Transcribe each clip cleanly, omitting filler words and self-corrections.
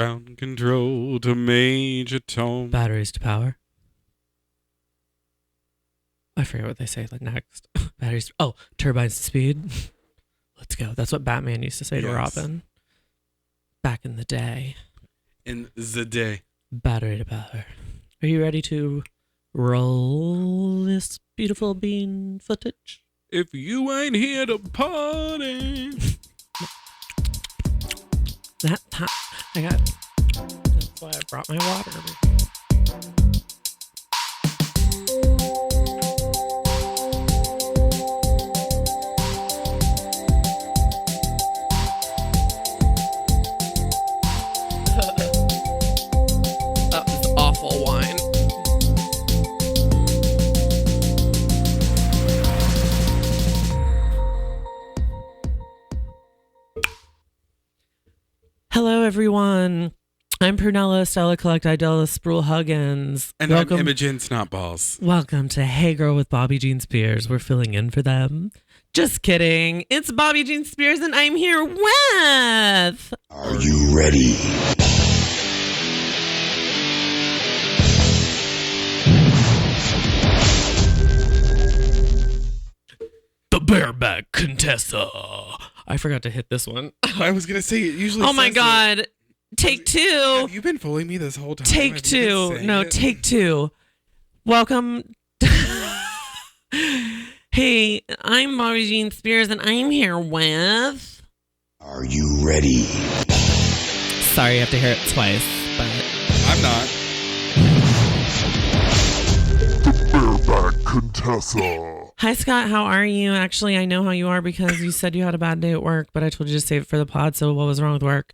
Ground control to Major Tom. Batteries to power. I forget what they say next. Batteries. Oh, turbines to speed. Let's go. That's what Batman used to say to Robin. Back in the day. In the day. Battery to power. Are you ready to roll this beautiful bean footage? If you ain't here to party. That's why I brought my water over here. That was awful wine. Hello, everyone. I'm Prunella Stella Collect Idella Spruill Huggins. And I'm Imogen Snotballs. Welcome to Hey Girl with Bobby Jean Spears. We're filling in for them. Just kidding. It's Bobby Jean Spears and I'm here with... Are you ready? The Bareback Contessa. I forgot to hit this one. I was going to say, it usually Oh my says God. it. Take two. Have you been fooling me this whole time? Take two. No, take two. Welcome. Hey, I'm Bobby Jean Spears and I'm here with... Are you ready? Sorry, you have to hear it twice, but... I'm not. The Bareback Contessa. Hi, Scott. How are you? Actually, I know how you are because you said you had a bad day at work, but I told you to save it for the pod, so what was wrong with work?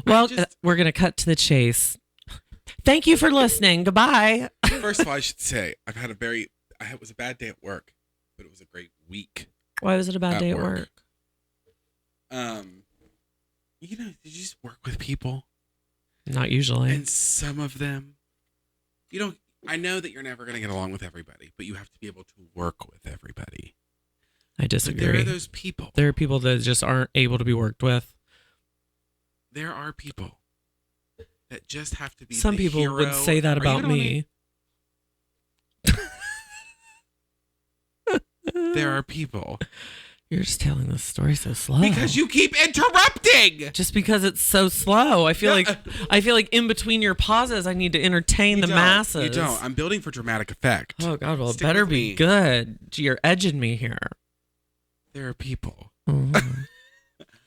Well, we're going to cut to the chase. Thank you for listening. Goodbye. First of all, I should say, it was a bad day at work, but it was a great week. Why was it a bad day at work? Did you just work with people? Not usually. And some of them, I know that you're never going to get along with everybody, but you have to be able to work with everybody. I disagree. But there are those people. There are people that just aren't able to be worked with. There are people that just have to be Some the people hero. would say that about me. There are people. You're just telling this story so slow. Because you keep interrupting. Just because it's so slow. I feel like in between your pauses, I need to entertain the masses. You don't. I'm building for dramatic effect. Oh God, well, Stick it better with be me. good. You're edging me here. There are people. Mm-hmm.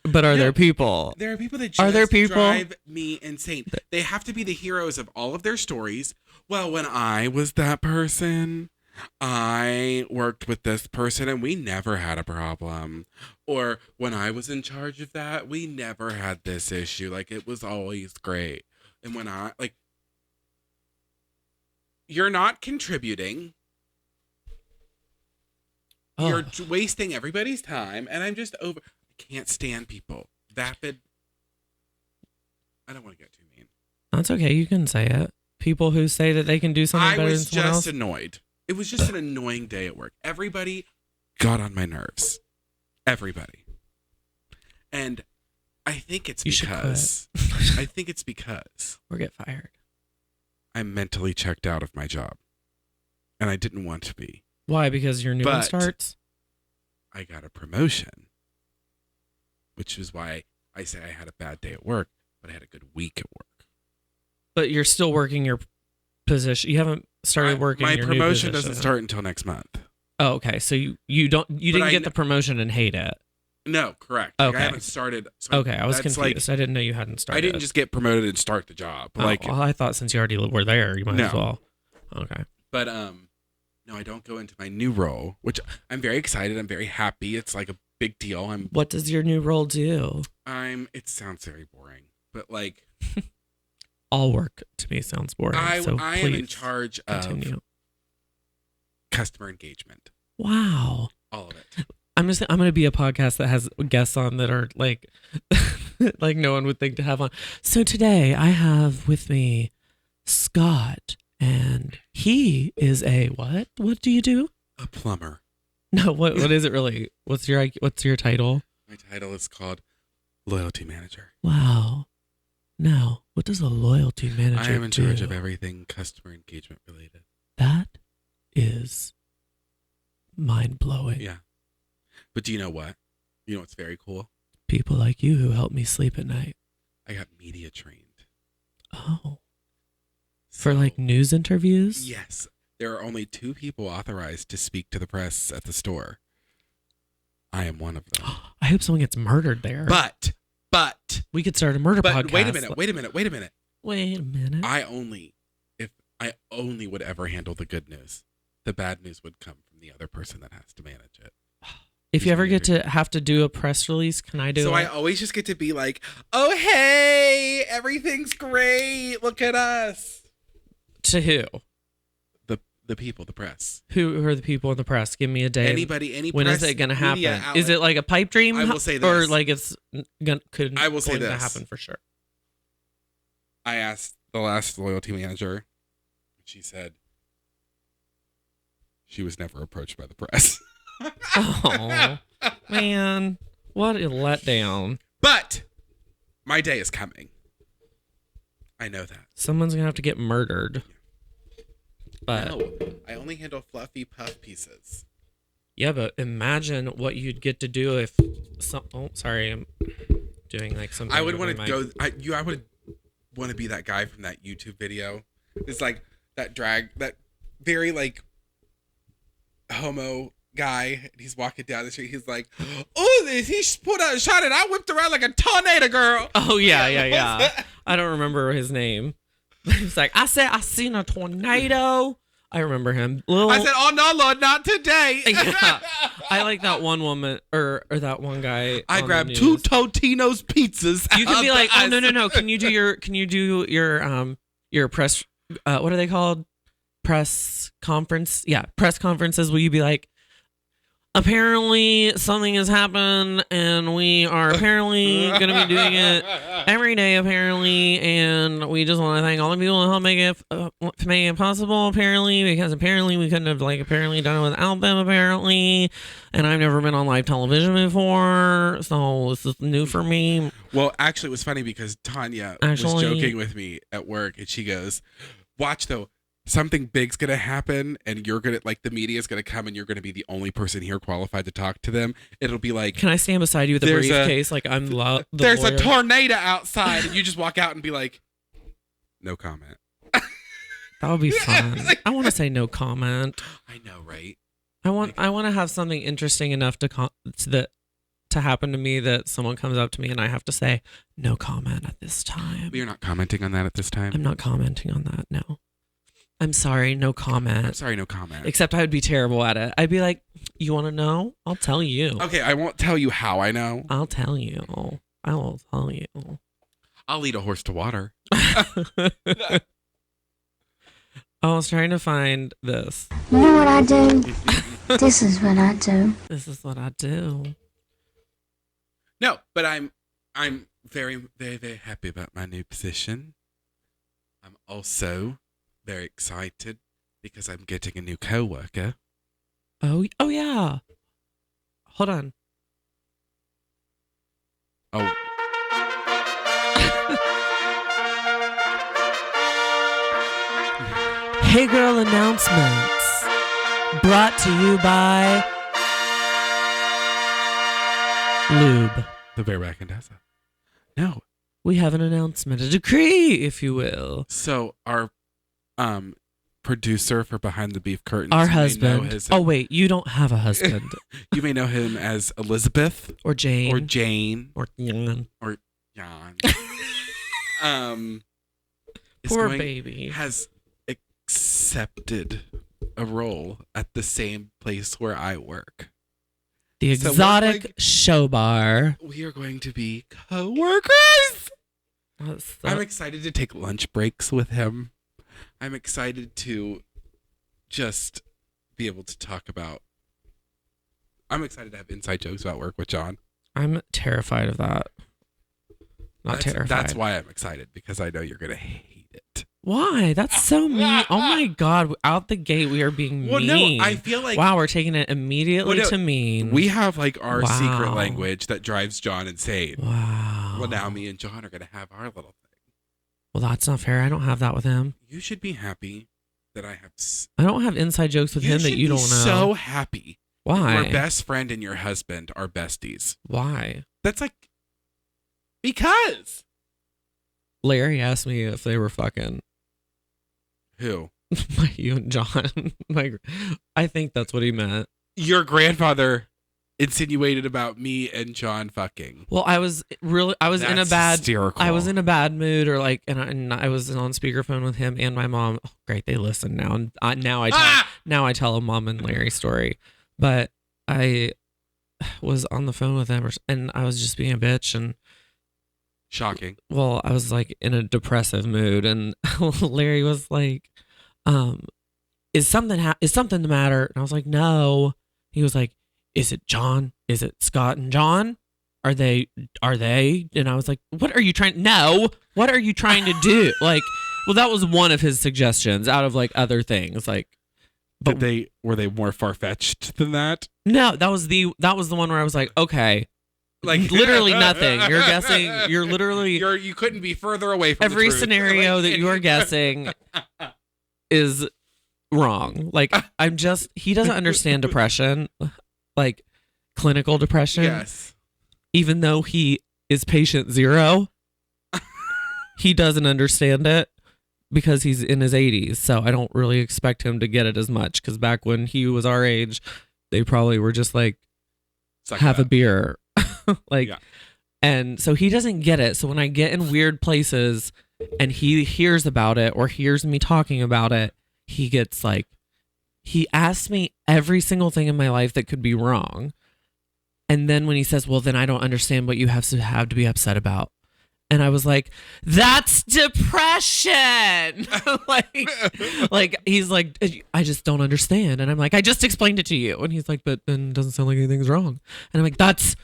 But are there people? There are people that just drive me insane. They have to be the heroes of all of their stories. Well, when I was that person, I worked with this person and we never had a problem. Or when I was in charge of that, we never had this issue. Like, it was always great. And when you're not contributing. Oh. You're wasting everybody's time. And I'm just over. I can't stand people. Vapid. I don't want to get too mean. That's okay. You can say it. People who say that they can do something better than someone else. I was just annoyed. It was just an annoying day at work. Everybody got on my nerves. Everybody. And I think it's because or get fired. I'm mentally checked out of my job. And I didn't want to be. Why? Because your new one starts? I got a promotion. Which is why I say I had a bad day at work, but I had a good week at work. But you're still working your position. You haven't started working your new position. My promotion doesn't start until next month. Oh, okay. So you didn't get the promotion and hate it. No, correct. Okay. Like, I haven't started. So okay, I was confused. I didn't know you hadn't started. I didn't just get promoted and start the job. Well, I thought since you already were there, you might as well. Okay. But no, I don't go into my new role, which I'm very excited. I'm very happy. It's like a big deal. What does your new role do? It sounds very boring, but like all work to me sounds boring. I am in charge of customer engagement. Wow. All of it. I'm going to be a podcast that has guests on that are like like no one would think to have on. So today I have with me Scott, and he is a what? What do you do? A plumber. No, what is it really? What's your title? My title is called Loyalty Manager. Wow. Now, what does a loyalty manager I am in charge of do? everything customer engagement related. That is mind-blowing. Yeah. But do you know what? You know what's very cool? People like you who help me sleep at night. I got media trained. Oh. For So- like news interviews? Yes. There are only 2 people authorized to speak to the press at the store. I am one of them. I hope someone gets murdered there. But we could start a murder podcast. wait a minute. Wait a minute. I only would ever handle the good news. The bad news would come from the other person that has to manage it. If you ever get to have to do a press release, can I do it? So I always just get to be like, oh, hey, everything's great. Look at us. To who? The people, the press. Who are the people in the press? Give me a day. Anybody, any When press, is it going to media happen? outlet. Is it like a pipe dream? I will say Or this. like it's going I will say to this. happen for sure? I asked the last loyalty manager. She said she was never approached by the press. Oh, man. What a letdown. But my day is coming. I know that. Someone's going to have to get murdered. But No, I only handle fluffy puff pieces. yeah, but imagine what you'd get to do if oh, sorry, I'm doing like something. I would over want my to go. I would want to be that guy from that YouTube video. It's like that very like homo guy. He's walking down the street. He's like, "Oh, he put out a shot and I whipped around like a tornado, girl." Oh yeah. I don't remember his name. He's like, I seen a tornado. I remember him. I said, "Oh no, Lord, not today." Yeah. I like that one woman or that one guy. I on the grabbed news. 2 Totino's pizzas. You could be out like, the oh no. ice. Can you do your press? What are they called? Press conference. Yeah, press conferences. Will you be like, apparently something has happened, and we are apparently going to be doing it every day, apparently, and we just want to thank all the people who helped make it possible, apparently, because apparently we couldn't have apparently done it without them, apparently, and I've never been on live television before, so this is new for me. Well, actually, it was funny because Tanya was joking with me at work, and she goes, "Watch though, something big's gonna happen, and you're gonna the media's gonna come, and you're gonna be the only person here qualified to talk to them. It'll be like, Can I stand beside you with a There's briefcase like I'm the there's lawyer? a tornado outside, and you just walk out and be like, no comment." That would be fun. I want to say no comment. I know, right? I want to have something interesting enough to happen to me that someone comes up to me and I have to say no comment at this time. You're not commenting on that at this time. I'm not commenting on that. No. I'm sorry, no comment. I'm sorry, no comment. Except I would be terrible at it. I'd be like, you want to know? I'll tell you. Okay, I won't tell you how I know. I'll tell you. I will tell you. I'll lead a horse to water. I was trying to find this. You know what I do? This is what I do. This is what I do. No, but I'm very, very, very happy about my new position. I'm also very excited because I'm getting a new coworker. Oh yeah. Hold on. Oh. Hey Girl announcements brought to you by Lube. The bareback Contessa. No. We have an announcement, a decree, if you will. So our producer for Behind the Beef Curtains. Our you may know husband. Oh wait, you don't have a husband. You may know him as Elizabeth Or Jane. or Jane Or Jan. or Jan. is Poor going- baby. Has accepted a role at the same place where I work. The So we're exotic like- show bar. We are going to be co-workers. That's I'm excited to take lunch breaks with him. I'm excited to just be able to talk about. I'm excited to have inside jokes about work with John. I'm terrified of that. Not terrified. That's why I'm excited, because I know you're going to hate it. Why? That's so mean. Oh my God. Out the gate, we are being Well, mean. no, I feel like wow, we're taking it immediately to mean. we have like our secret Wow. language that drives John insane. Wow. Well, now me and John are going to have our little thing. Well, that's not fair. I don't have that with him. You should be happy that I have. I don't have inside jokes with him that you don't know. So happy. Why? Your best friend and your husband are besties. Why? That's like because Larry asked me if they were fucking. Who? You and John. I think that's what he meant. Your grandfather insinuated about me and John fucking. Well, I was in a bad hysterical. I was in a bad mood, or like, and I was on speakerphone with him and my mom. Oh, great, they listen now. And now I tell a mom and Larry story, but I was on the phone with them, and I was just being a bitch and shocking. Well, I was like in a depressive mood, and Larry was like, "Is something the matter?" And I was like, "No." He was like, "Is it John? Is it Scott and John? Are they? And I was like, what are you trying? No, what are you trying to do? Like, well, that was one of his suggestions out of like other things. Like, but were they more far fetched than that? No, that was the one where I was like, okay, like literally nothing. You're guessing. You're literally. You couldn't be further away from every the truth. scenario that you are guessing is wrong. Like, he doesn't understand depression. Like clinical depression. Yes. Even though he is patient 0, he doesn't understand it because he's in his 80s. So I don't really expect him to get it as much, because back when he was our age, they probably were just like, have a beer. Like, yeah. And so he doesn't get it. So when I get in weird places and he hears about it or hears me talking about it, he gets like, he asks me every single thing in my life that could be wrong. And then when he says, well, then I don't understand what you have to be upset about. And I was like, that's depression. like he's like, I just don't understand. And I'm like, I just explained it to you. And he's like, but then it doesn't sound like anything's wrong. And I'm like, that's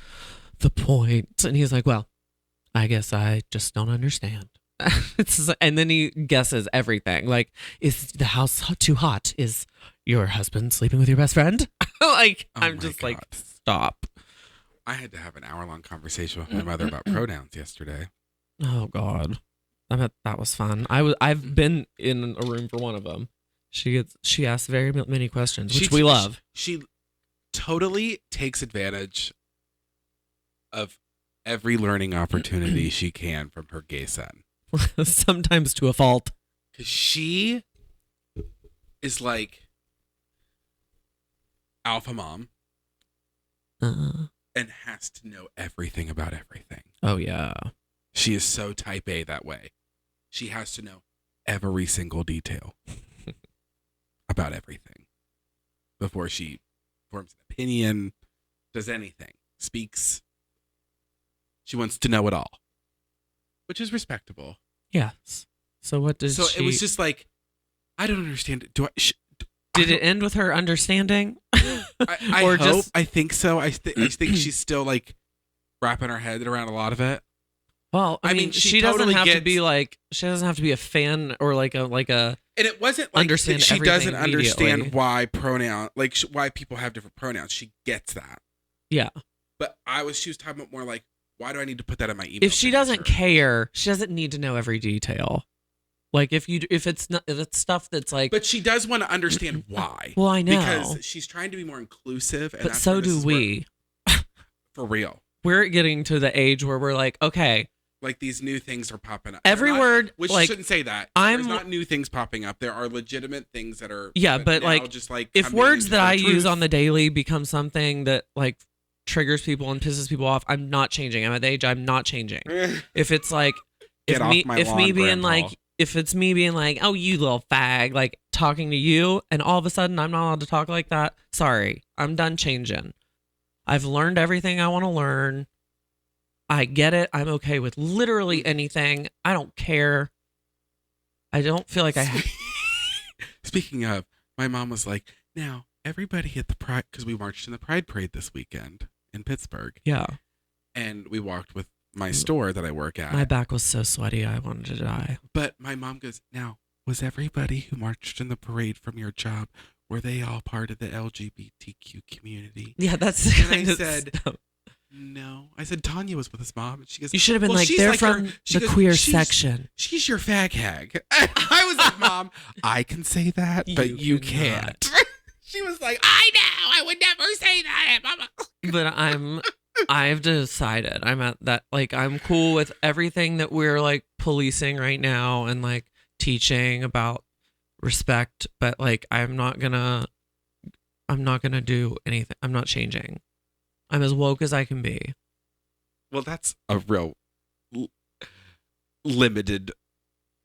the point. And he's like, well, I guess I just don't understand. And then he guesses everything. Like, is the house too hot? Is your husband sleeping with your best friend? Like, oh, I'm just God. Like, stop. I had to have an hour-long conversation with my mother about pronouns yesterday. Oh God, I bet that was fun. I've been in a room for one of them. She asks very many questions, which we love. She totally takes advantage of every learning opportunity she can from her gay son. Sometimes to a fault. Because she is like alpha mom and has to know everything about everything. Oh, yeah. She is so type A that way. She has to know every single detail about everything before she forms an opinion, does anything, speaks. She wants to know it all, which is respectable. Yes. So what did So it was just like, I don't understand. Did it end with her understanding? I think so. I think she's still like wrapping her head around a lot of it. Well, I mean, she totally doesn't have to be like, she doesn't have to be a fan or like a. And it wasn't like understand she doesn't understand why why people have different pronouns. She gets that. Yeah. But she was talking about more like, why do I need to put that in my email? If she doesn't care, she doesn't need to know every detail. Like if it's stuff that's like. But she does want to understand why. Well, I know. Because she's trying to be more inclusive. And but so do we. For real. We're getting to the age where we're like, okay. Like these new things are popping up. Every word, which like, shouldn't say that. There's not new things popping up. There are legitimate things that are. Yeah, but like, just like if words that I use on the daily become something that like triggers people and pisses people off, I'm not changing. I'm at the age I'm not changing. If it's like, if it's me being like, oh, you little fag, like talking to you, and all of a sudden I'm not allowed to talk like that. Sorry, I'm done changing. I've learned everything I want to learn. I get it. I'm okay with literally anything. I don't care. I don't feel like I have. Speaking of, my mom was like, now, everybody at the Pride, because we marched in the Pride Parade this weekend in Pittsburgh. Yeah. And we walked with my store that I work at. My back was so sweaty, I wanted to die. But my mom goes, now, was everybody who marched in the parade from your job, were they all part of the LGBTQ community? Yeah, that's the kind of said, stuff. No, I said Tanya was with his mom, and she goes, You should have been well, like, she's they're like from she the goes, queer she's- section. She's your fag hag. I was like, Mom, I can say that, but you cannot. can't. She was like, I know, I would never say that, Mama. But I've decided I'm at that, like, I'm cool with everything that we're like policing right now and like teaching about respect, but like I'm not gonna do anything. I'm not changing. I'm as woke as I can be. Well, that's a real limited.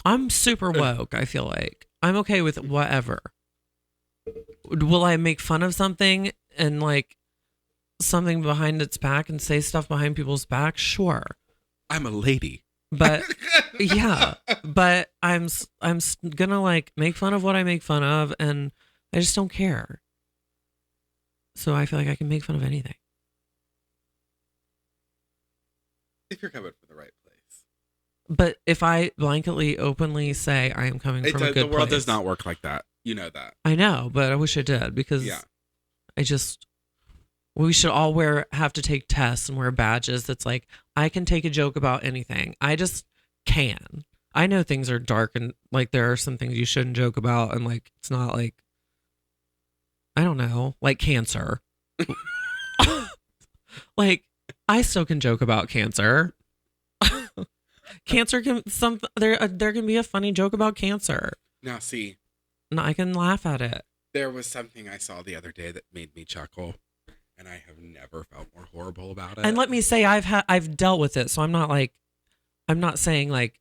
I'm super woke, I feel like. I'm okay with whatever. Will I make fun of something and like something behind its back and say stuff behind people's back? Sure. I'm a lady. But yeah, but I'm gonna like make fun of what I make fun of, and I just don't care. So I feel like I can make fun of anything. If you're coming from the right place. But if I blanketly, openly say I am coming from a good place, the world does not work like that. You know that. I know, but I wish it did because we should all have to take tests and wear badges that's like, I can take a joke about anything. I just can. I know things are dark and like there are some things you shouldn't joke about, and like it's not like, I don't know, like cancer. Like I still can joke about cancer. Cancer can there can be a funny joke about cancer. Now see, and I can laugh at it. There was something I saw the other day that made me chuckle, and I have never felt more horrible about it. And let me say, I've dealt with it, so I'm not saying like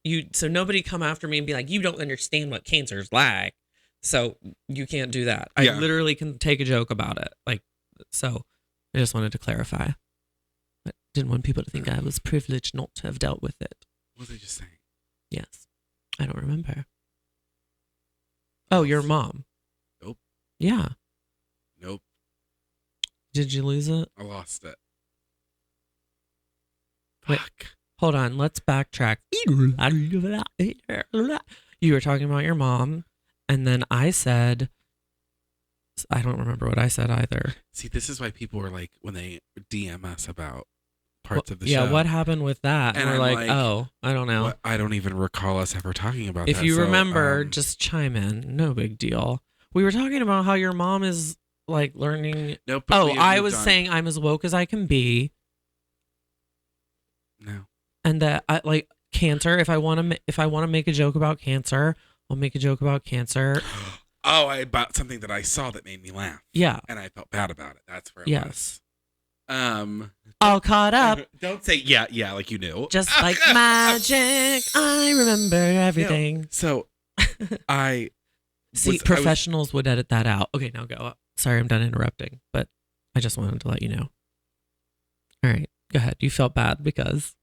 you. So nobody come after me and be like, you don't understand what cancer's like, so you can't do that. I literally can take a joke about it, like. So I just wanted to clarify. I didn't want people to think I was privileged not to have dealt with it. What was I just saying? Yes, I don't remember. Oh, your mom. Nope. Yeah. Nope. Did you lose it? I lost it. Wait, hold on. Let's backtrack. You were talking about your mom, and then I said, I don't remember what I said either. See, this is why people were like, when they DM us about parts of the show. Yeah, what happened with that? And we're like, oh, I don't know. I don't even recall us ever talking about that. If you remember, just chime in. No big deal. We were talking about how your mom is like learning. Nope. I was saying I'm as woke as I can be. No. And that I like cancer. If I want to make a joke about cancer, I'll make a joke about cancer. Oh, about something that I saw that made me laugh. Yeah. And I felt bad about it. That's where it was. All caught up. Don't say yeah, like you knew. Just like magic, I remember everything. No. So I see professionals would edit that out. Okay, now go. Sorry, I'm done interrupting, but I just wanted to let you know. All right, go ahead. You felt bad because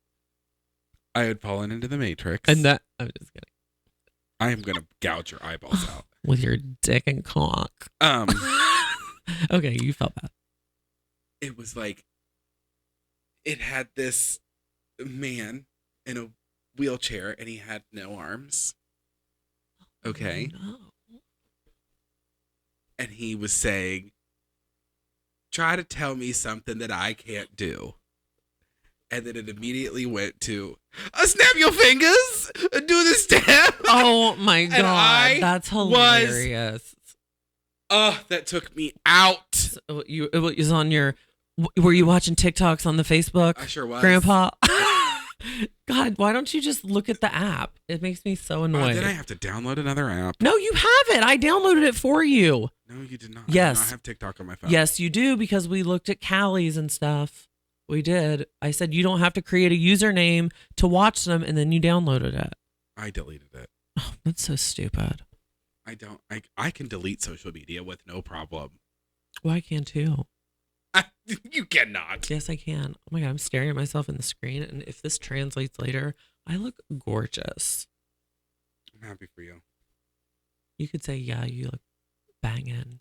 I had fallen into the Matrix. And that I'm just kidding. I am gonna gouge your eyeballs out with your dick and cock. Okay, you felt bad. It was like it had this man in a wheelchair and he had no arms. Okay. Oh, no. And he was saying, try to tell me something that I can't do. And then it immediately went to, snap your fingers, do the step. Oh my God, that's hilarious. That took me out. So it was on your, were you watching TikToks on the Facebook? I sure was. Grandpa. God, why don't you just look at the app? It makes me so annoyed. Then I have to download another app. No, you have it. I downloaded it for you. No, you did not. Yes. I do not have TikTok on my phone. Yes, you do, because we looked at Callie's and stuff. We did. I said you don't have to create a username to watch them, and then you downloaded it. I deleted it. Oh, that's so stupid. I can delete social media with no problem. Well, I can too. You cannot. Yes, I can. Oh my God, I'm staring at myself in the screen, and if this translates later, I look gorgeous. I'm happy for you. You could say, yeah, you look banging.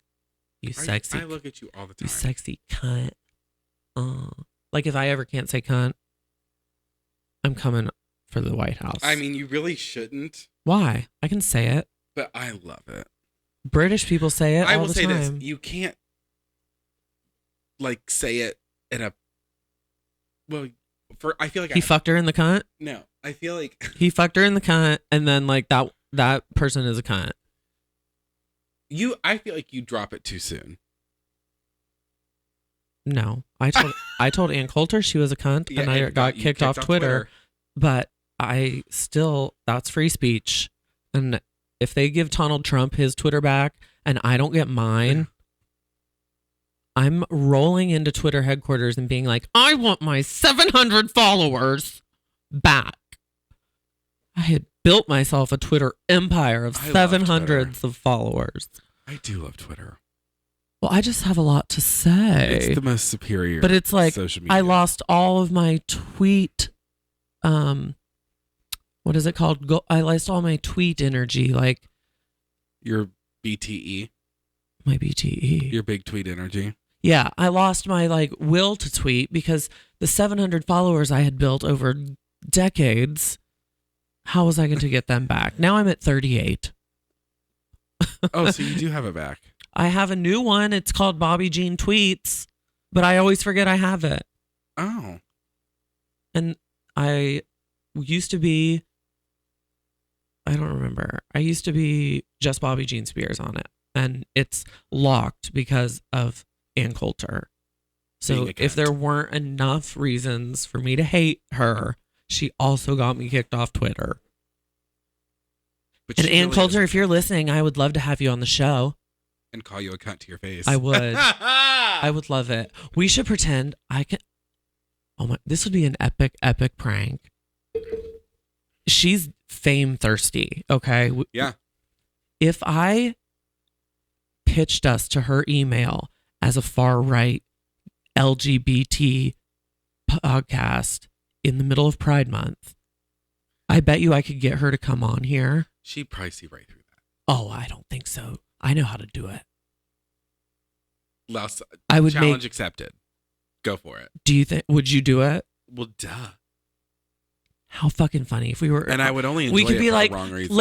You sexy. I look at you all the time. You sexy cunt. Like if I ever can't say cunt, I'm coming for the White House. I mean, you really shouldn't. Why? I can say it. But I love it. British people say it all the time. I will say this. You can't like say it in a Well, I feel like he fucked her in the cunt. No, I feel like He fucked her in the cunt, and then like that person is a cunt. I feel like you drop it too soon. No, I told Ann Coulter she was a cunt, Yeah, and I got kicked off Twitter. But that's free speech, and if they give Donald Trump his Twitter back, and I don't get mine, I'm rolling into Twitter headquarters and being like, I want my 700 followers back. I had built myself a Twitter empire of 700s of followers. I do love Twitter. Well, I just have a lot to say. It's the most superior. But it's like social media. I lost all of my tweet. What is it called? I lost all my tweet energy. Like your BTE. My BTE. Your big tweet energy. Yeah, I lost my like will to tweet because the 700 followers I had built over decades. How was I going to get them back? Now I'm at 38. Oh, so you do have it back. I have a new one. It's called Bobby Jean Tweets, but I always forget I have it. Oh. And I used to be, I don't remember. I used to be just Bobby Jean Spears on it. And it's locked because of Ann Coulter. So if there weren't enough reasons for me to hate her, she also got me kicked off Twitter. And Ann Coulter, if you're listening, I would love to have you on the show. And call you a cunt to your face. I would. I would love it. We should pretend I can. Oh my! This would be an epic prank. She's fame thirsty. Okay. Yeah. If I pitched us to her email as a far right LGBT podcast in the middle of Pride Month, I bet you I could get her to come on here. She'd probably see right through that. Oh, I don't think so. I know how to do it. I would challenge accepted. Go for it. Do you think? Would you do it? Well, duh. How fucking funny if we were. And I would only enjoy we could it be for like, the wrong reason.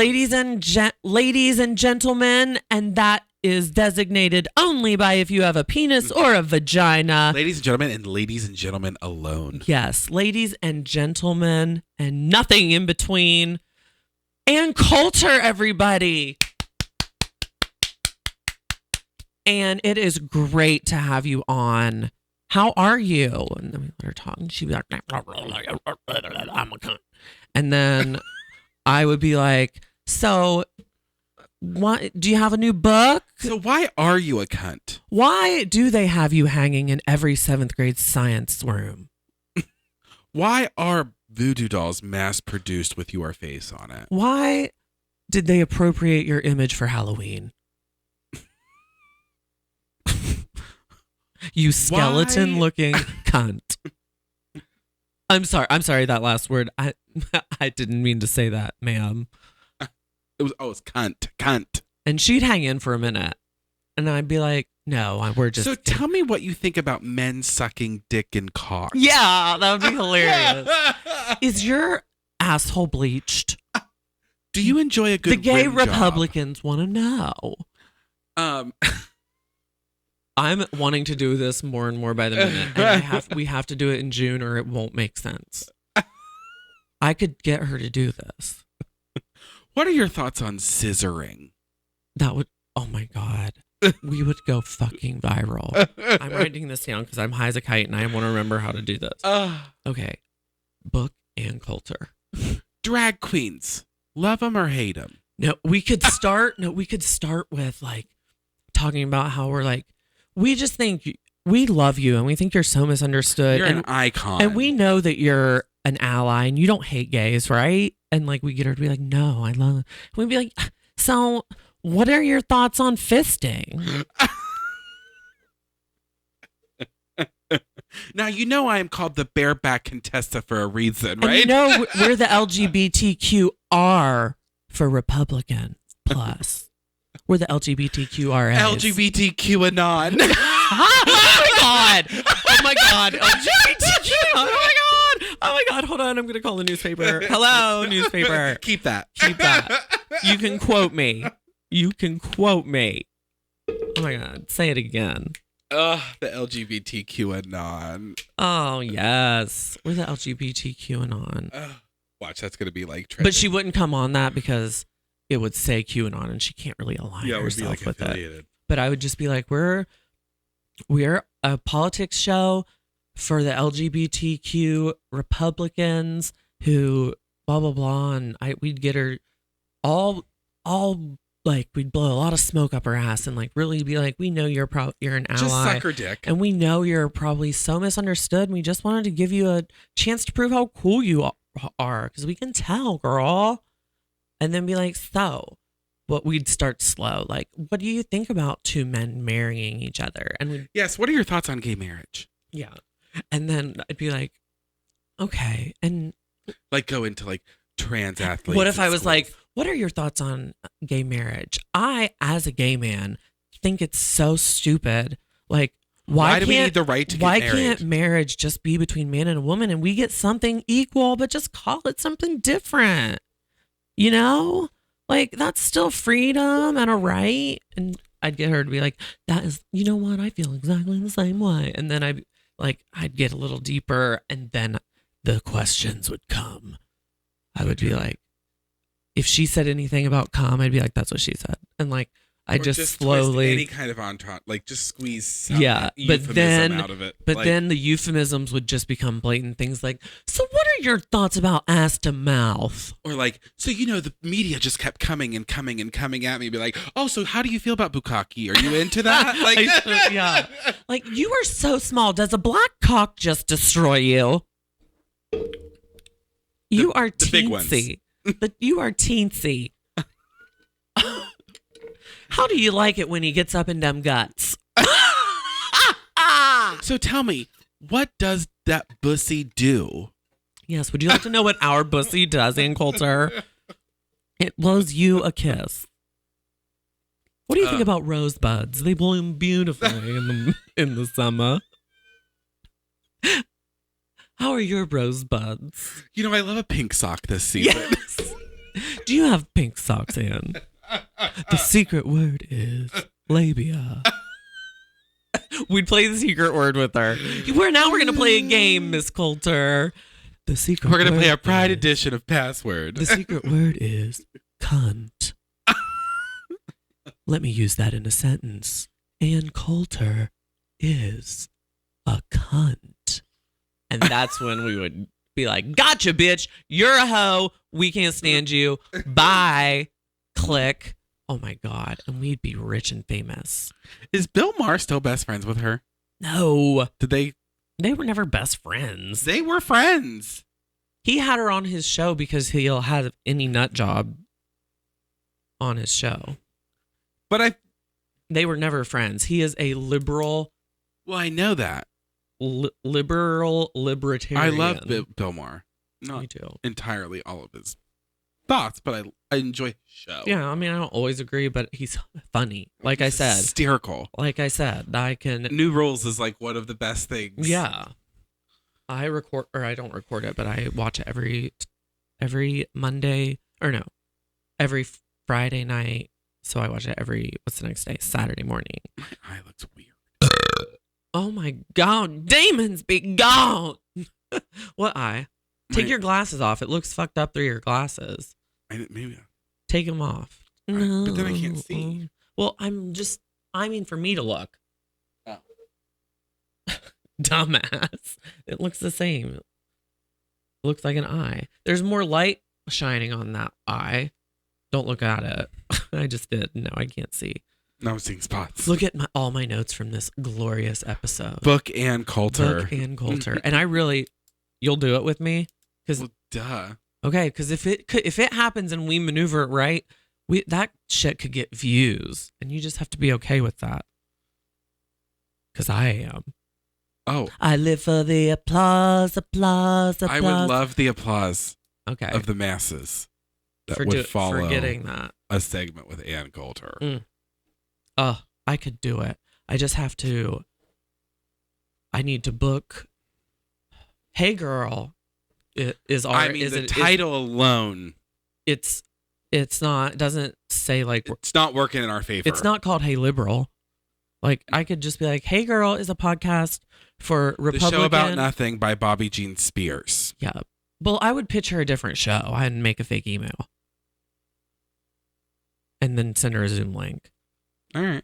ladies and gentlemen, and that is designated only by if you have a penis or a vagina. Ladies and gentlemen, and ladies and gentlemen alone. Yes, ladies and gentlemen, and nothing in between. Ann Coulter, everybody. And it is great to have you on. How are you? And then we let her talk, and she'd be like, I'm a cunt. And then I would be like, so, what? Do you have a new book? So why are you a cunt? Why do they have you hanging in every 7th grade science room? Why are voodoo dolls mass produced with your face on it? Why did they appropriate your image for Halloween? You skeleton looking cunt. I'm sorry that last word. I didn't mean to say that, ma'am. It's cunt. And she'd hang in for a minute. And I'd be like, no, we're just. So tell me what you think about men sucking dick and cock. Yeah, that would be hilarious. Is your asshole bleached? Do you enjoy a good The gay rim job? Republicans want to know. I'm wanting to do this more and more by the minute. And we have to do it in June or it won't make sense. I could get her to do this. What are your thoughts on scissoring? That would, oh my God. We would go fucking viral. I'm writing this down because I'm high as a kite and I want to remember how to do this. Okay. Book Ann Coulter. Drag queens. Love them or hate them? No, we could start with like talking about how we're like, we just think we love you and we think you're so misunderstood. You're an icon. And we know that you're an ally and you don't hate gays, right? And like we get her to be like, no, I love it. We'd be like, so what are your thoughts on fisting? Now, you know I am called the bareback Contessa for a reason, right? And you know we're the LGBTQ-R for Republican plus. We're the LGBTQ-RAs. LGBTQ-anon. Oh my God. Oh my God. LGBTQ-anon. Oh my God. Oh my God. Hold on. I'm going to call the newspaper. Hello, newspaper. Keep that. You can quote me. Oh my God. Say it again. The LGBTQ-anon. Oh, yes. We're the LGBTQ-anon. Watch, that's going to be like But she wouldn't come on that because it would say QAnon and she can't really align herself with it. But I would just be like, we're a politics show for the LGBTQ Republicans who blah, blah, blah. And we'd get her all like, we'd blow a lot of smoke up her ass and like really be like, we know you're an ally. Just suck her dick. And we know you're probably so misunderstood. And we just wanted to give you a chance to prove how cool you are. Because we can tell, girl. And then be like, so what we'd start slow. Like, what do you think about two men marrying each other? And yes, what are your thoughts on gay marriage? Yeah. And then I'd be like, okay. And like go into like trans athletes. What if I was like, what are your thoughts on gay marriage? I, as a gay man, think it's so stupid. Like, why do we need the right to get married? Why can't marriage just be between man and a woman and we get something equal, but just call it something different? You know? Like, that's still freedom and a right. And I'd get her to be like, that is, you know what? I feel exactly the same way. And then I'd get a little deeper and then the questions would come. I would be like, if she said anything about cum, I'd be like, that's what she said. And like, I just slowly any kind of entente, like just squeeze some euphemism out of it. But like, then the euphemisms would just become blatant things like, so what are your thoughts about ass to mouth? Or like, so the media just kept coming and coming and coming at me, be like, oh, so how do you feel about bukkake? Are you into that? Like, yeah, like you are so small. Does a black cock just destroy you? You are teensy. The big ones. You are teensy. How do you like it when he gets up in them guts? So tell me, what does that bussy do? Yes, would you like to know what our bussy does, Ann Coulter? It blows you a kiss. What do you think about rosebuds? They bloom beautifully in the summer. How are your rosebuds? I love a pink sock this season. Yes. Do you have pink socks, Ann? The secret word is labia. We'd play the secret word with her. We're going to play a game, Miss Coulter. The secret We're going to play a Pride edition of Password. The secret word is cunt. Let me use that in a sentence. Ann Coulter is a cunt. And that's when we would be like, gotcha, bitch. You're a hoe. We can't stand you. Bye. Click. Oh my God. And we'd be rich and famous. Is Bill Maher still best friends with her? No. Did they? They were never best friends. They were friends. He had her on his show because he'll have any nut job on his show. But they were never friends. He is a liberal. Well, I know that. Liberal libertarian. I love Bill Maher. Not Me too. Entirely all of his thoughts, but I enjoy his show. Yeah, I mean, I don't always agree, but he's funny. Like I said. Hysterical. Like I said, I can. New Rules is like one of the best things. Yeah. I don't record it, but I watch it every Monday, or no, every Friday night. So I watch it what's the next day? Saturday morning. My eye looks weird. Oh my God, demons be gone. What eye? Take your glasses off. It looks fucked up through your glasses. Maybe. Take them off. No. But then I can't see. Well, for me to look. Oh. Dumbass. It looks the same. It looks like an eye. There's more light shining on that eye. Don't look at it. I just did. No, I can't see. Now I'm seeing spots. Look at all my notes from this glorious episode. Book Ann Coulter. And you'll do it with me? Well, duh. Okay, because if it happens and we maneuver it right, that shit could get views. And you just have to be okay with that. Because I am. Oh. I live for the applause. I would love the applause of the masses that would follow forgetting that. A segment with Ann Coulter. Oh, I could do it. I just have to. I need to book. Hey girl, the title alone. It's not. It doesn't say like it's not working in our favor. It's not called Hey Liberal. Like, I could just be like, Hey Girl is a podcast for Republican. The Show About Nothing by Bobby Jean Spears. Yeah. Well, I would pitch her a different show. I'd make a fake email. And then send her a Zoom link. All right.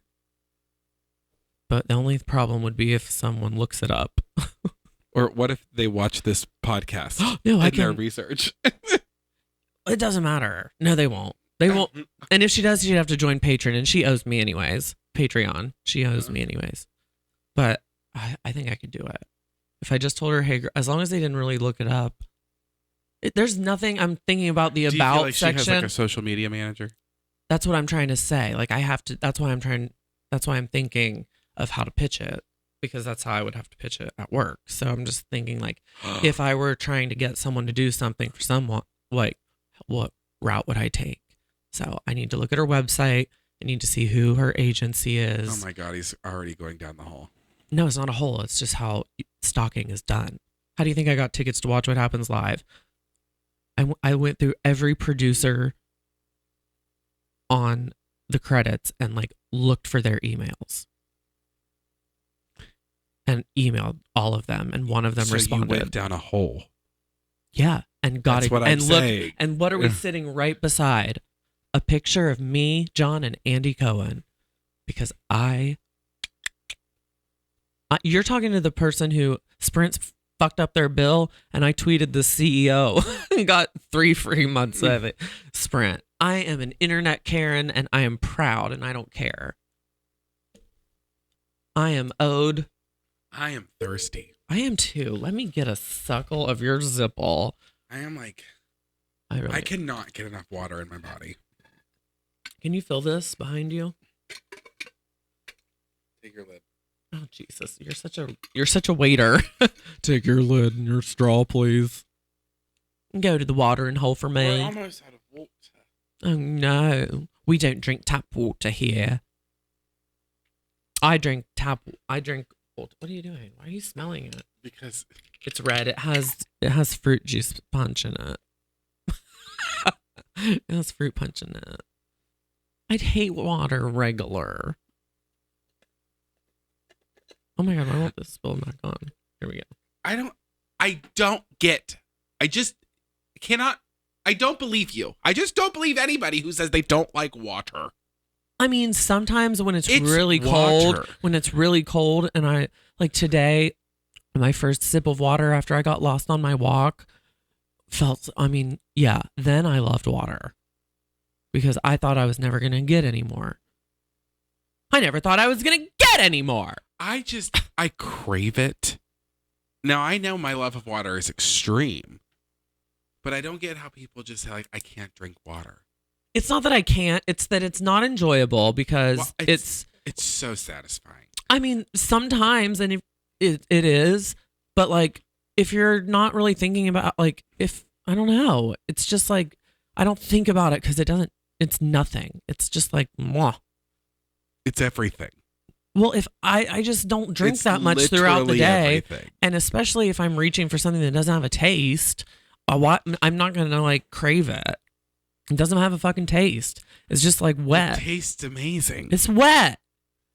But the only problem would be if someone looks it up. Or what if they watch this podcast No, I in their can. research? It doesn't matter. No, they won't. They won't. And if she does, she'd have to join Patreon, and she owes me anyways. Patreon. She owes me anyways. But I think I could do it. If I just told her, hey, as long as they didn't really look it up. There's nothing I'm thinking about the Do you about feel like section. she has like a social media manager? That's what I'm trying to say. Like, I have to, that's why I'm thinking of how to pitch it, because that's how I would have to pitch it at work. So I'm just thinking, like, if I were trying to get someone to do something for someone, like, what route would I take? So I need to look at her website. I need to see who her agency is. Oh my God, he's already going down the hole. No, it's not a hole. It's just how stalking is done. How do you think I got tickets to watch What Happens Live? I went through every producer on the credits and like looked for their emails and emailed all of them, and one of them responded. You went down a hole. Yeah, and got That's it. what I'm and look, saying. and what are we sitting right beside? A picture of me, John, and Andy Cohen, because you're talking to the person who Sprint's fucked up their bill, and I tweeted the CEO and got 3 free months of it. Sprint. I am an internet Karen, and I am proud, and I don't care. I am owed. I am thirsty. I am too. Let me get a suckle of your Zipple. I am like, I I cannot get enough water in my body. Can you feel this behind you? Take your lid. Oh Jesus, you're such a waiter. Take your lid and your straw, please. Go to the watering hole for me. We're almost out of water. Oh no, we don't drink tap water here. I drink water. What are you doing? Why are you smelling it? Because It's red. It has fruit juice punch in it. It has fruit punch in it. I'd hate water regular. Oh my God, I want this spill back on. Here we go. I don't believe you. I just don't believe anybody who says they don't like water. I mean, sometimes when it's really water. cold, and I, like today, my first sip of water after I got lost on my walk then I loved water because I thought I was never going to get any more. I never thought I was going to get any more. I crave it. Now, I know my love of water is extreme, but I don't get how people just say, like, I can't drink water. It's not that I can't. It's that it's not enjoyable because Well, it's so satisfying. I mean, sometimes, and it is, but like, if you're not really thinking about, like, I don't know, it's just like, I don't think about it because it's nothing. It's just like, mwah. It's everything. Well, if I just don't drink It's that much throughout the literally day, everything. and especially if I'm reaching for something that doesn't have a taste, I'm not going to like crave it. It doesn't have a fucking taste. It's just like wet. It tastes amazing. It's wet.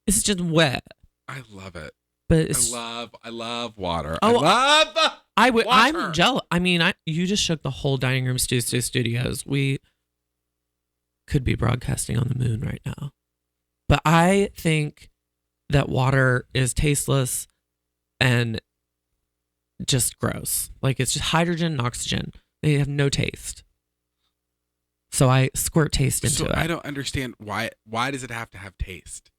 It's just wet. I love it. But it's, I love water. Oh, water. I'm jealous. I mean, you just shook the whole dining room studios. We could be broadcasting on the moon right now. But I think that water is tasteless and just gross. Like, it's just hydrogen and oxygen. They have no taste. So I squirt taste into it. I don't understand why does it have to have taste?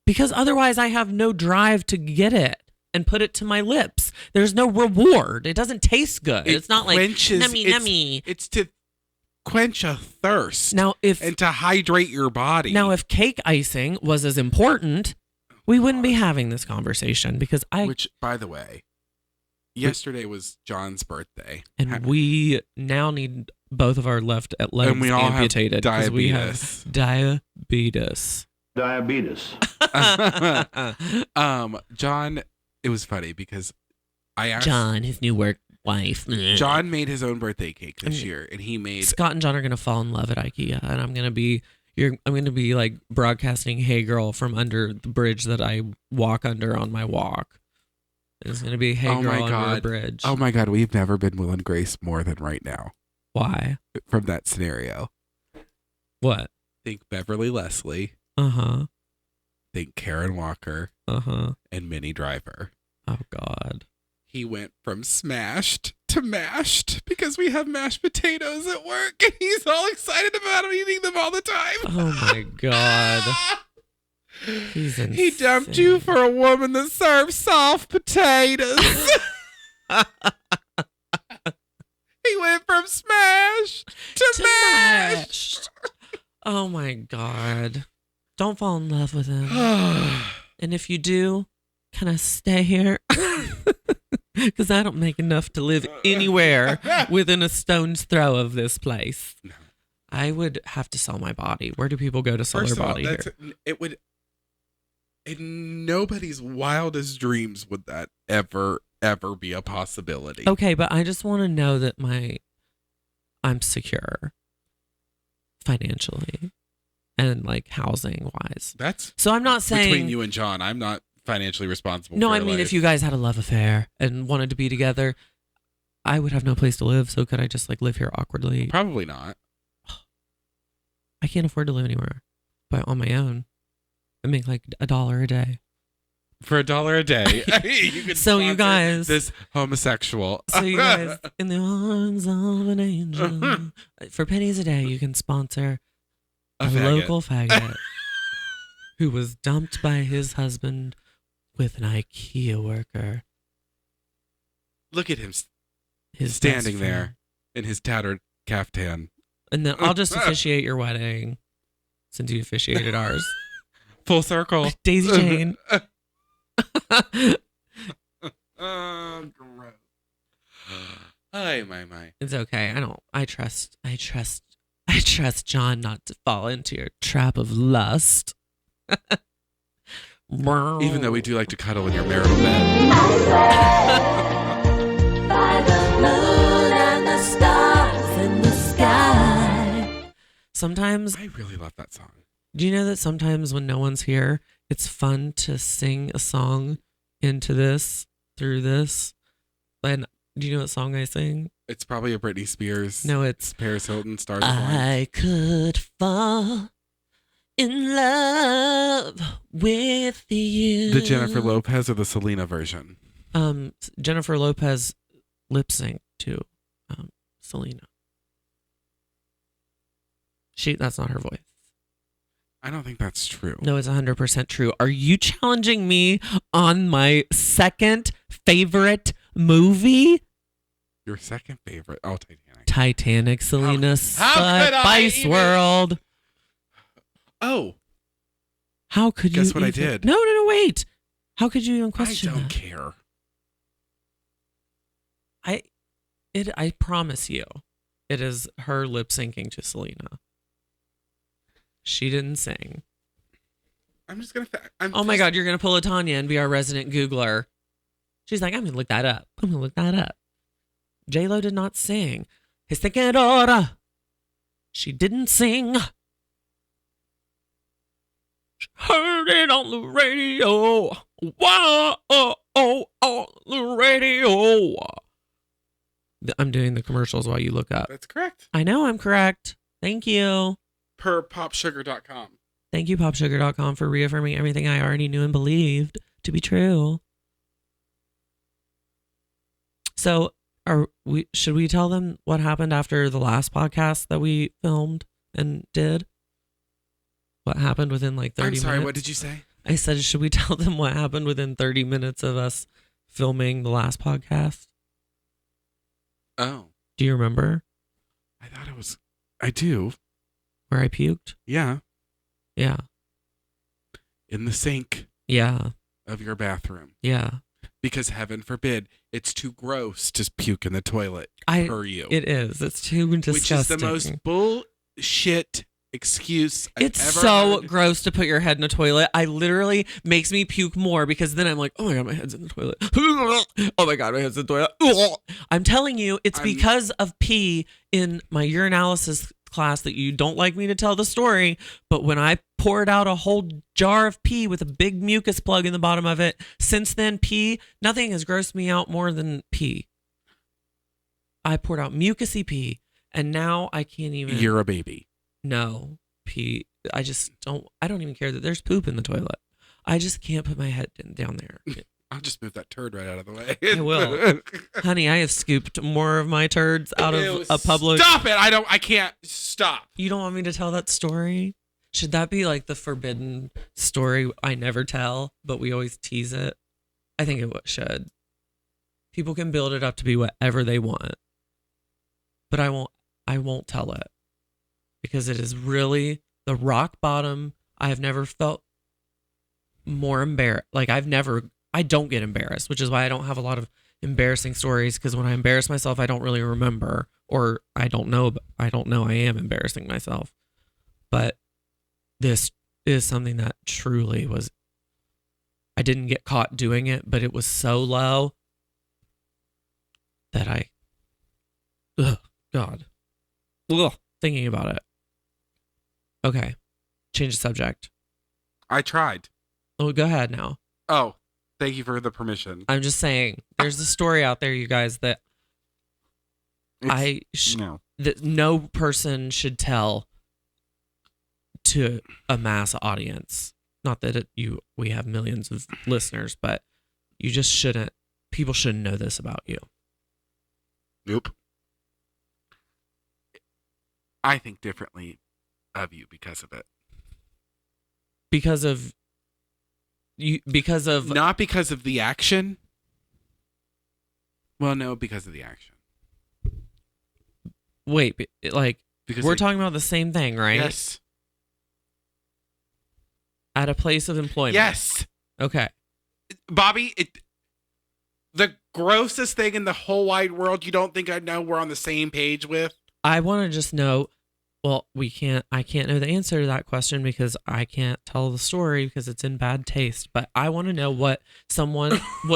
Because otherwise I have no drive to get it and put it to my lips. There's no reward. It doesn't taste good. It's not like nummy. It's to quench a thirst. Now, and to hydrate your body. Now, if cake icing was as important, we wouldn't be having this conversation because Which, by the way, yesterday was John's birthday. And we now need both of our left legs and we all amputated have we have diabetes. John, it was funny because I asked John, his new work wife. John made his own birthday cake this year, and he made Scott and John are gonna fall in love at IKEA, and I'm gonna be I'm going to be like broadcasting "Hey Girl" from under the bridge that I walk under on my walk. It's going to be "Hey Girl" under a bridge. Oh my God, we've never been Will and Grace more than right now. Why? From that scenario. What? Think Beverly Leslie. Uh-huh. Think Karen Walker. Uh-huh. And Minnie Driver. Oh God. He went from smashed to mashed because we have mashed potatoes at work and he's all excited about eating them all the time. Oh my God. He's insane. He dumped you for a woman that serves soft potatoes. He went from smashed to mashed. Oh my God. Don't fall in love with him. And if you do, can I stay here? Because I don't make enough to live anywhere within a stone's throw of this place. No. I would have to sell my body. Where do people go to sell their body here? It would, in nobody's wildest dreams would that ever be a possibility. Okay, but I just want to know that I'm secure financially and like housing wise. So I'm not saying between you and John, I'm not financially responsible. No, for I mean, life. if you guys had a love affair and wanted to be together, I would have no place to live. So could I just like live here awkwardly? Probably not. I can't afford to live anywhere, but on my own, I make like $1 a day. For $1 a day, you can so you guys, this homosexual. So you guys, in the arms of an angel, for pennies a day, you can sponsor a local faggot who was dumped by his husband with an IKEA worker. Look at him standing there in his tattered caftan. And then I'll just officiate your wedding since you officiated ours. Full circle. Daisy Jane. Gross. Hi, my. It's okay. I trust John not to fall into your trap of lust. Even though we do like to cuddle in your marital bed. By the moon and the stars in the sky. Sometimes I really love that song. Do you know that sometimes when no one's here, it's fun to sing a song into this, through this? And do you know what song I sing? It's probably a Britney Spears. No, it's Paris Hilton, Stars I could fall in love with you. The Jennifer Lopez or the Selena version? Jennifer Lopez lip sync to Selena. That's not her voice. I don't think that's true. No, it's 100% true. Are you challenging me on my second favorite movie? Your second favorite? Oh, Titanic. Titanic, Selena, Spice World. Oh. How could you? Guess what I did? No, wait. How could you even question I don't that? care. I promise you, it is her lip syncing to Selena. She didn't sing. I'm just gonna. Oh my God, you're gonna pull a Tanya and be our resident Googler. She's like, I'm gonna look that up. J-Lo did not sing. His Tequedora. She didn't sing. Heard it on the radio. Wow, on the radio. I'm doing the commercials while you look up. That's correct. I know I'm correct. Thank you. Per popsugar.com. Thank you, popsugar.com, for reaffirming everything I already knew and believed to be true. So, should we tell them what happened after the last podcast that we filmed and did? What happened within like 30 minutes? I'm sorry, what did you say? I said, should we tell them what happened within 30 minutes of us filming the last podcast? Oh. Do you remember? I do. Where I puked? Yeah. Yeah. In the sink. Yeah. Of your bathroom. Yeah. Because heaven forbid, it's too gross to puke in the toilet per you. It is. It's too disgusting. Which is the most bullshit excuse I've it's ever so heard. Gross to put your head in a toilet. I literally makes me puke more because then I'm like, oh my God, my head's in the toilet. Oh my God, my head's in the toilet. I'm telling you, it's because of pee in my urinalysis class that you don't like me to tell the story, but when I poured out a whole jar of pee with a big mucus plug in the bottom of it, since then, nothing has grossed me out more than pee. I poured out mucusy pee, and now I can't even. You're a baby. No, pee. I don't even care that there's poop in the toilet. I just can't put my head down there. I'll just move that turd right out of the way. I will. Honey, I have scooped more of my turds out of a public. Stop it. I can't stop. You don't want me to tell that story? Should that be like the forbidden story I never tell, but we always tease it? I think it should. People can build it up to be whatever they want. But I won't tell it. Because it is really the rock bottom. I have never felt more embarrassed. Like I don't get embarrassed, which is why I don't have a lot of embarrassing stories, because when I embarrass myself, I don't really remember, or I don't know I am embarrassing myself. But this is something that truly was, I didn't get caught doing it, but it was so low that thinking about it. Okay. Change the subject. I tried. Oh, go ahead now. Oh, thank you for the permission. I'm just saying, there's a story out there, you guys, that that no person should tell to a mass audience. Not that we have millions of listeners, but you just shouldn't. People shouldn't know this about you. Nope. I think differently of you because of it. Because of not because of the action. Well, no, because of the action. Wait, because we're talking about the same thing, right? Yes. At a place of employment. Yes. Okay. Bobby, the grossest thing in the whole wide world, you don't think I know we're on the same page with? I want to just know, well, I can't know the answer to that question because I can't tell the story because it's in bad taste, but I want to know what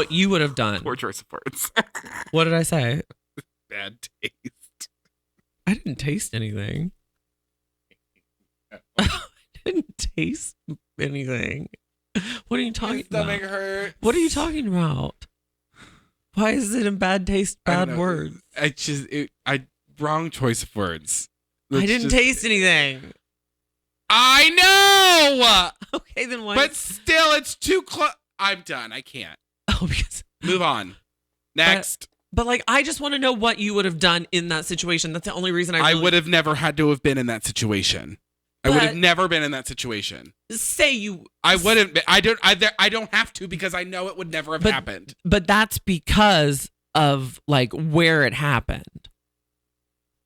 you would have done. Poor choice of words. What did I say? Bad taste. I didn't taste anything. I didn't taste anything. What are you talking about? My stomach hurts. What are you talking about? Why is it in bad taste, bad words? Wrong choice of words. I didn't taste anything. I know! Okay, then why? But still, it's too close. I'm done. I can't. Oh, because... Move on. Next. But I just want to know what you would have done in that situation. That's the only reason I would have never had to have been in that situation. I would have never been in that situation. Say you... I wouldn't. I don't have to because I know it would never have happened. But that's because of where it happened.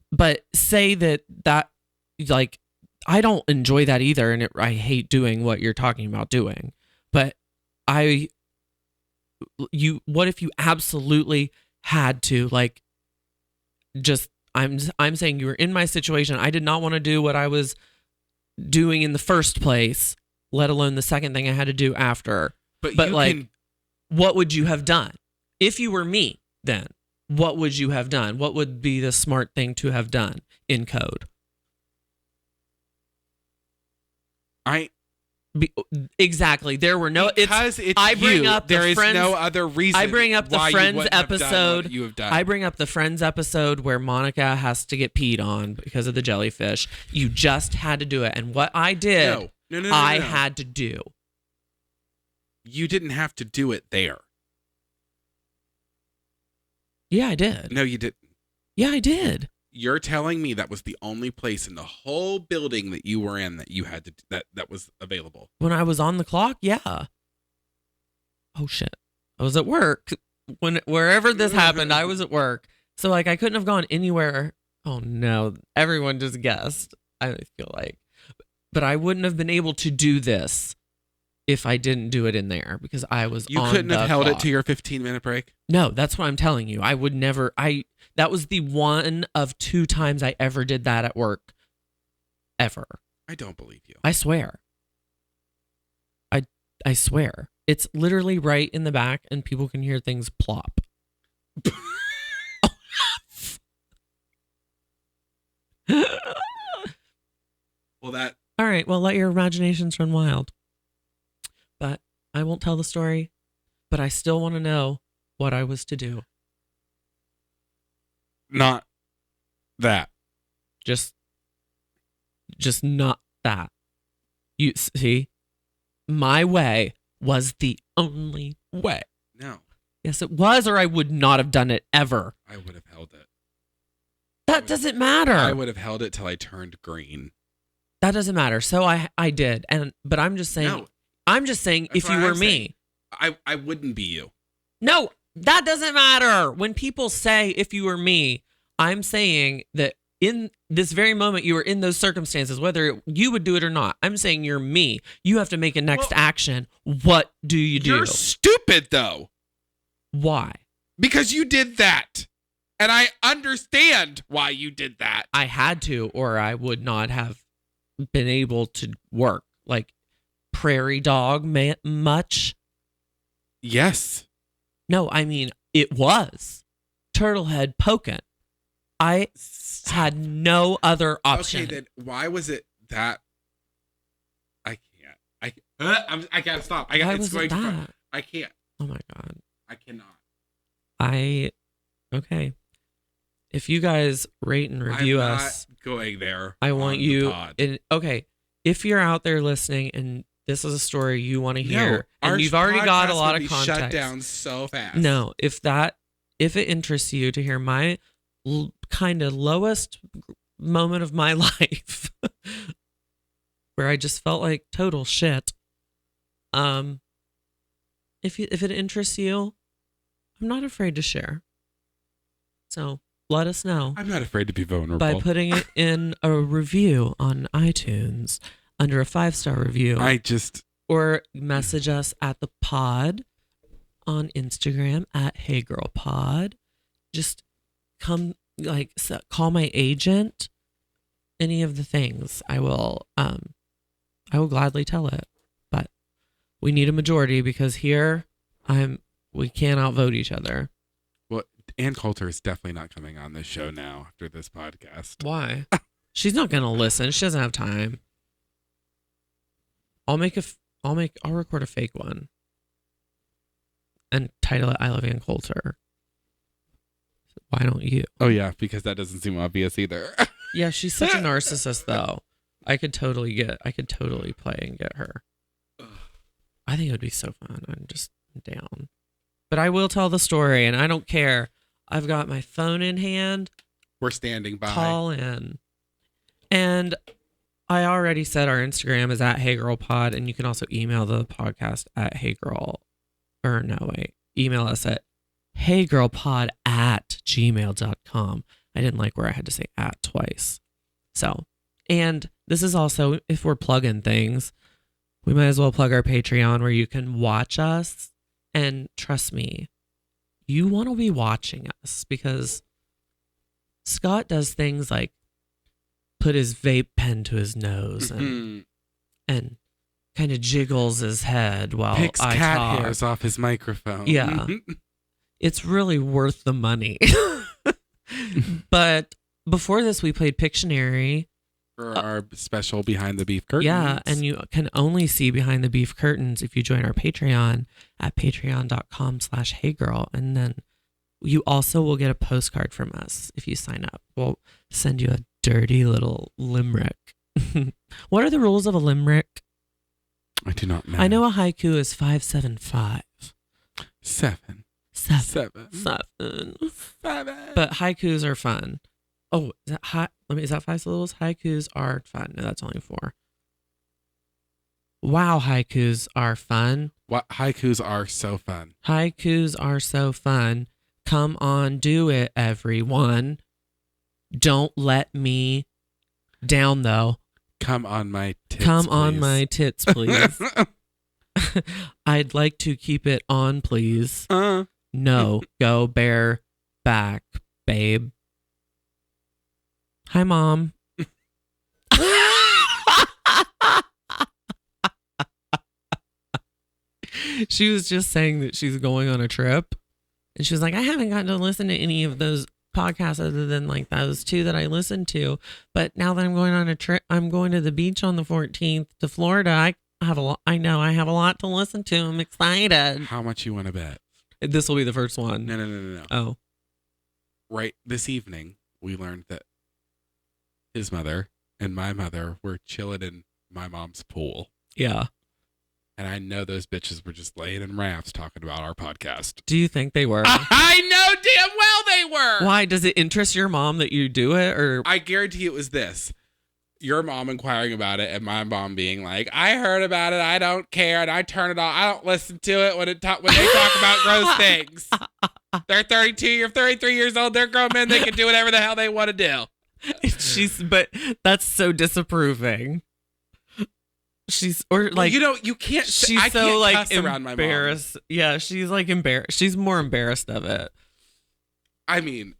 But say that I don't enjoy that either, and I hate doing what you're talking about doing. But what if you absolutely had to I'm saying you were in my situation. I did not want to do what I was doing in the first place, let alone the second thing I had to do after. But what would you have done if you were me then? What would you have done? What would be the smart thing to have done in code? Exactly. There were no. Because it's I bring you. Up there the is friends, no other reason. I bring up the Friends episode. You have done. I bring up the Friends episode where Monica has to get peed on because of the jellyfish. You just had to do it, and what I did, no. I had to do. You didn't have to do it there. Yeah, I did. No, you didn't. Yeah, I did. You're telling me that was the only place in the whole building that you were in that you had to that was available. When I was on the clock, yeah. Oh shit. I was at work. Wherever this happened, I was at work. So I couldn't have gone anywhere. Oh no. Everyone just guessed. I feel like. But I wouldn't have been able to do this if I didn't do it in there because I was You on couldn't the have held clock. it to your 15-minute break? No, that's what I'm telling you. I would never. That was the one of 2 times I ever did that at work. Ever. I don't believe you. I swear. I swear. It's literally right in the back and people can hear things plop. Well, that. All right. Well, let your imaginations run wild. But I won't tell the story. But I still want to know what I was to do. Not that. Just not that. You see, my way was the only way. No. Yes, it was, or I would not have done it ever. I would have held it. That doesn't matter. I would have held it till I turned green. That doesn't matter. So I did, but I'm just saying. No. I'm just saying, That's if you what were I'm me, I wouldn't be you. no, that doesn't matter. When people say if you were me, I'm saying that in this very moment you were in those circumstances, whether you would do it or not. I'm saying you're me. You have to make a next action. What do you do? You're stupid, though. Why? Because you did that. And I understand why you did that. I had to, or I would not have been able to work. Like prairie dog much? Yes. No, I mean, it was turtlehead poking. I had no other option. Okay, then why was it that? I can't. I can't stop. Why was it that? I can't. Oh my God. I cannot. Okay. If you guys rate and review I'm us, not going there. I want on the you. pod. Okay, if you're out there listening and this is a story you want to hear, our and you've already got a podcast lot would of be context, shut down so fast. no, if it interests you to hear my kind of lowest moment of my life, where I just felt like total shit, if it interests you, I'm not afraid to share. So let us know. I'm not afraid to be vulnerable. By putting it in a review on iTunes under a 5-star review. Or message us at the pod on Instagram at HeyGirlPod. Just come, call my agent. Any of the things. I will gladly tell it. But we need a majority because here we can't outvote each other. Well, Ann Coulter is definitely not coming on this show now after this podcast. Why? She's not gonna listen. She doesn't have time. I'll record a fake one and title it "I Love Ann Coulter." Why don't you? Oh yeah, because that doesn't seem obvious either. Yeah, she's such a narcissist though. I could totally play and get her. I think it would be so fun. I'm just down. But I will tell the story and I don't care. I've got my phone in hand. We're standing by. Call in. And I already said our Instagram is at HeyGirlPod, and you can also email the podcast at email us at heygirlpod@gmail.com. I didn't like where I had to say at twice. So, and this is also, if we're plugging things, we might as well plug our Patreon where you can watch us. And trust me, you want to be watching us because Scott does things like put his vape pen to his nose and kind of jiggles his head while picks I cat talk. hairs off his microphone. Yeah. It's really worth the money. But before this, we played Pictionary. For our special Behind the Beef Curtains. Yeah, and you can only see Behind the Beef Curtains if you join our Patreon at patreon.com/heygirl. And then you also will get a postcard from us if you sign up. We'll send you a dirty little limerick. What are the rules of a limerick? I do not know. I know a haiku is 575. 7. But haikus are fun. Oh, is that is that 5 syllables? Haikus are fun. No, that's only 4. Wow, haikus are fun. What haikus are so fun. Haikus are so fun. Come on, do it, everyone. Don't let me down, though. Come on my tits, Come on please. my tits, please. I'd like to keep it on, please. No, go bare back, babe. Hi, Mom. She was just saying that she's going on a trip. And she was like, I haven't gotten to listen to any of those podcasts other than like those two that I listen to. But now that I'm going on a trip, I'm going to the beach on the 14th to Florida. I have a lot. I know I have a lot to listen to. I'm excited. How much you want to bet? This will be the first one. No. Oh, Right this evening, we learned that his mother and my mother were chilling in my mom's pool. yeah. And I know those bitches were just laying in rafts talking about our podcast. Do you think they were? I know damn well they were. Why? Does it interest your mom that you do it? Or I guarantee it was this. Your mom inquiring about it and my mom being like, I heard about it. I don't care. And I turn it off. I don't listen to it when they talk about gross things. They're 32. You're 33 years old. They're grown men. They can do whatever the hell they want to do. but that's so disapproving. You can't. She's I so can't like cuss around my mom. embarrassed. Yeah, she's like embarrassed. She's more embarrassed of it. I mean,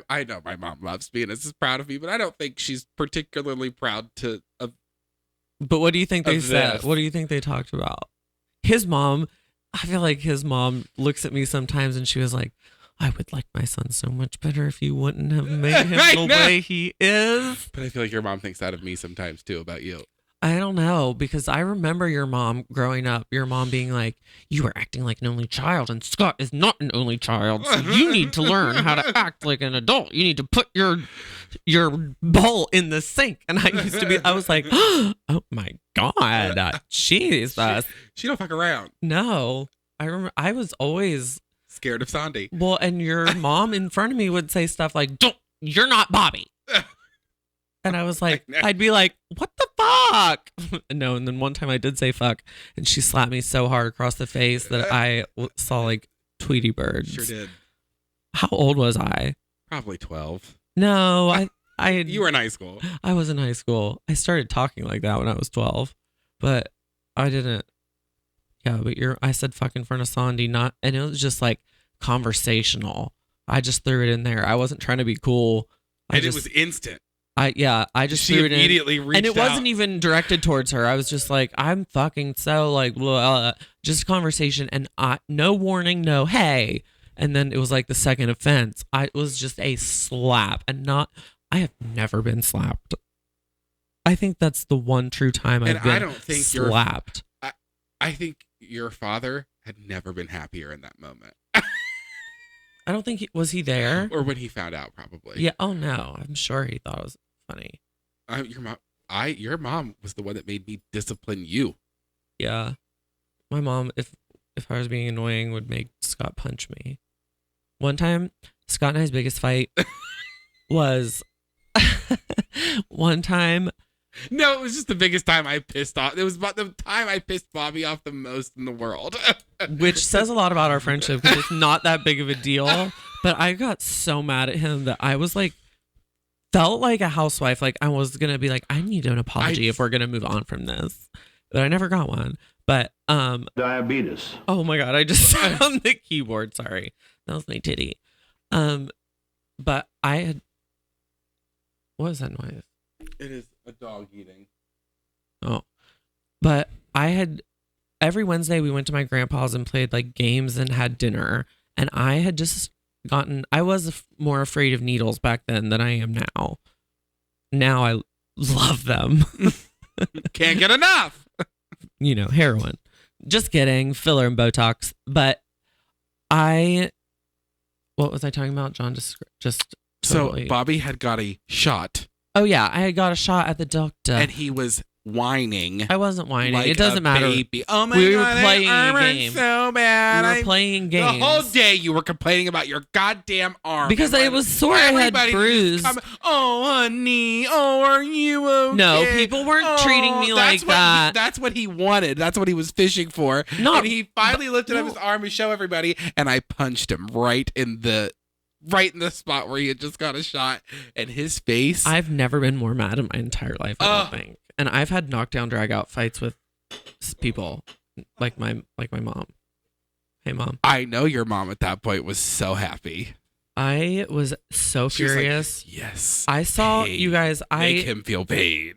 I know my mom loves me and is proud of me, but I don't think she's particularly proud to. But what do you think they said? This. What do you think they talked about? His mom. I feel like his mom looks at me sometimes and she was like, I would like my son so much better if you wouldn't have made him the way he is. But I feel like your mom thinks that of me sometimes too about you. I don't know, because I remember your mom growing up, your mom being like, you were acting like an only child and Scott is not an only child. So you need to learn how to act like an adult. You need to put your bowl in the sink. And I was like, oh my God, Jesus. She don't fuck around. No, I remember I was always scared of Sandy. Well, and your mom in front of me would say stuff like, you're not Bobby. And I was like, I'd be like, what the fuck? No, and then one time I did say fuck, and she slapped me so hard across the face that I saw like Tweety birds. Sure did. How old was I? Probably 12. No, You were in high school. I was in high school. I started talking like that when I was 12, but I didn't. Yeah, but I said fuck in front of Sandy, and it was just like conversational. I just threw it in there. I wasn't trying to be cool. It was instant. I just threw it in. She immediately reached and it out. wasn't even directed towards her. I was just like, I'm fucking so like, blah, just conversation, and no warning, no hey, and then it was like the second offense. It was just a slap, and I have never been slapped. I think that's the one true time I've been slapped. I think your father had never been happier in that moment. I don't think was he there? Or when he found out, probably. Yeah. Oh no, I'm sure he thought it was funny. Your mom was the one that made me discipline you. Yeah, my mom, if I was being annoying, would make Scott punch me. One time, Scott and I's biggest fight was one time. No, it was just the biggest time I pissed off. It was about the time I pissed Bobby off the most in the world. Which says a lot about our friendship because it's not that big of a deal. But I got so mad at him that I was like, felt like a housewife. Like I was going to be like, I need an apology if we're going to move on from this. But I never got one. But, Diabetes. oh my God, I just sat on the keyboard. Sorry. That was my titty. But I had, what was that noise? It is a dog eating. Oh, but I had every Wednesday we went to my grandpa's and played like games and had dinner. And I had just I was more afraid of needles back then than I am now. Now I love them. Can't get enough. Heroin. Just kidding. Filler and Botox. But what was I talking about? John just totally. So Bobby had got a shot. Oh yeah, I had got a shot at the doctor. And he was whining. I wasn't whining. Like it doesn't matter. Baby. Oh my we God, were playing a game. So bad. We were playing games. The whole day you were complaining about your goddamn arm. Because I was sore. I had bruised. Oh, honey. Oh, are you okay? No, people weren't treating me like that. That's what he wanted. That's what he was fishing for. And he finally lifted up his arm to show everybody, and I punched him right in the spot where he had just got a shot, and his face. I've never been more mad in my entire life, I don't think. And I've had knockdown, drag out fights with people like my mom. Hey, Mom. I know your mom at that point was so happy. I was so furious. Like, yes. I saw pain. you guys. Make him feel pain.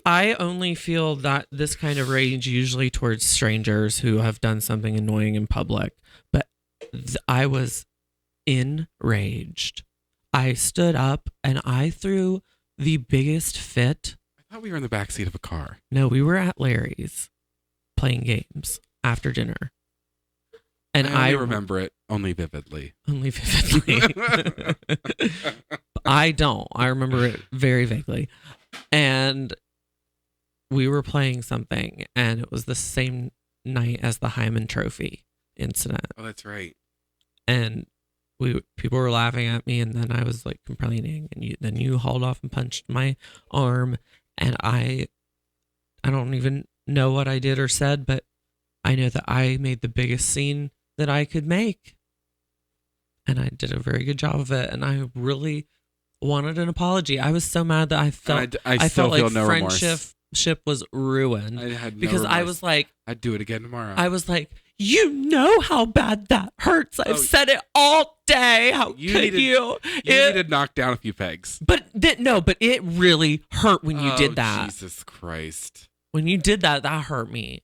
I only feel that this kind of rage usually towards strangers who have done something annoying in public. But I was enraged. I stood up and I threw the biggest fit. I thought we were in the backseat of a car. No, we were at Larry's playing games after dinner. And I remember it only vividly. Only vividly. I don't. I remember it very vaguely. And we were playing something, and it was the same night as the Hyman Trophy incident. Oh, that's right. And people were laughing at me, and then I was like complaining, and then you hauled off and punched my arm, and I don't even know what I did or said, but I know that I made the biggest scene that I could make, and I did a very good job of it, and I really wanted an apology. I was so mad that I felt I felt like no friendship was ruined. I had no because remorse. I was like, I'd do it again tomorrow. I was like, you know how bad that hurts. I've said it all day. How could you? You need to knock down a few pegs. But it really hurt when you did that. Jesus Christ. When you did that, that hurt me.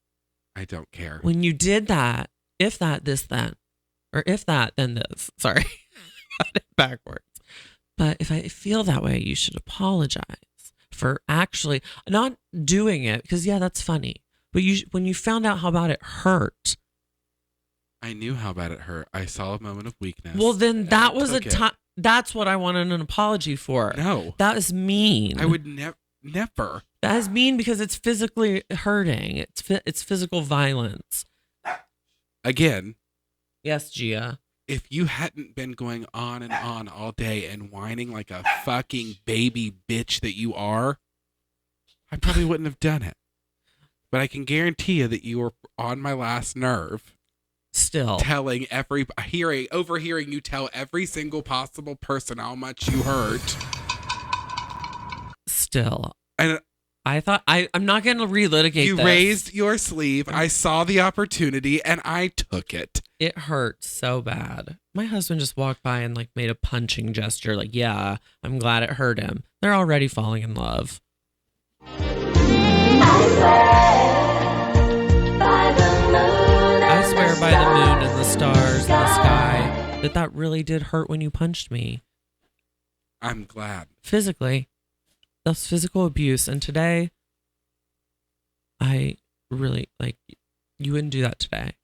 I don't care. When you did that, if that, this, then. Or if that, then this. Sorry. Got it backwards. But if I feel that way, you should apologize for actually not doing it. Because, yeah, that's funny. But when you found out how bad it hurt. I knew how bad it hurt. I saw a moment of weakness. Well, then that was a time. That's what I wanted an apology for. No. That is mean. I would never. That is mean because it's physically hurting. It's physical violence. Again. Yes, Gia. If you hadn't been going on and on all day and whining like a fucking baby bitch that you are, I probably wouldn't have done it. But I can guarantee you that you were on my last nerve. Still. Overhearing you tell every single possible person how much you hurt. Still. And I thought I'm not going to relitigate this. You raised your sleeve. I saw the opportunity and I took it. It hurt so bad. My husband just walked by and like made a punching gesture. Like, yeah, I'm glad it hurt him. They're already falling in love. I swear by the moon and the stars and the sky that really did hurt when you punched me. I'm glad. Physically. That's physical abuse. And today, I really, you wouldn't do that today.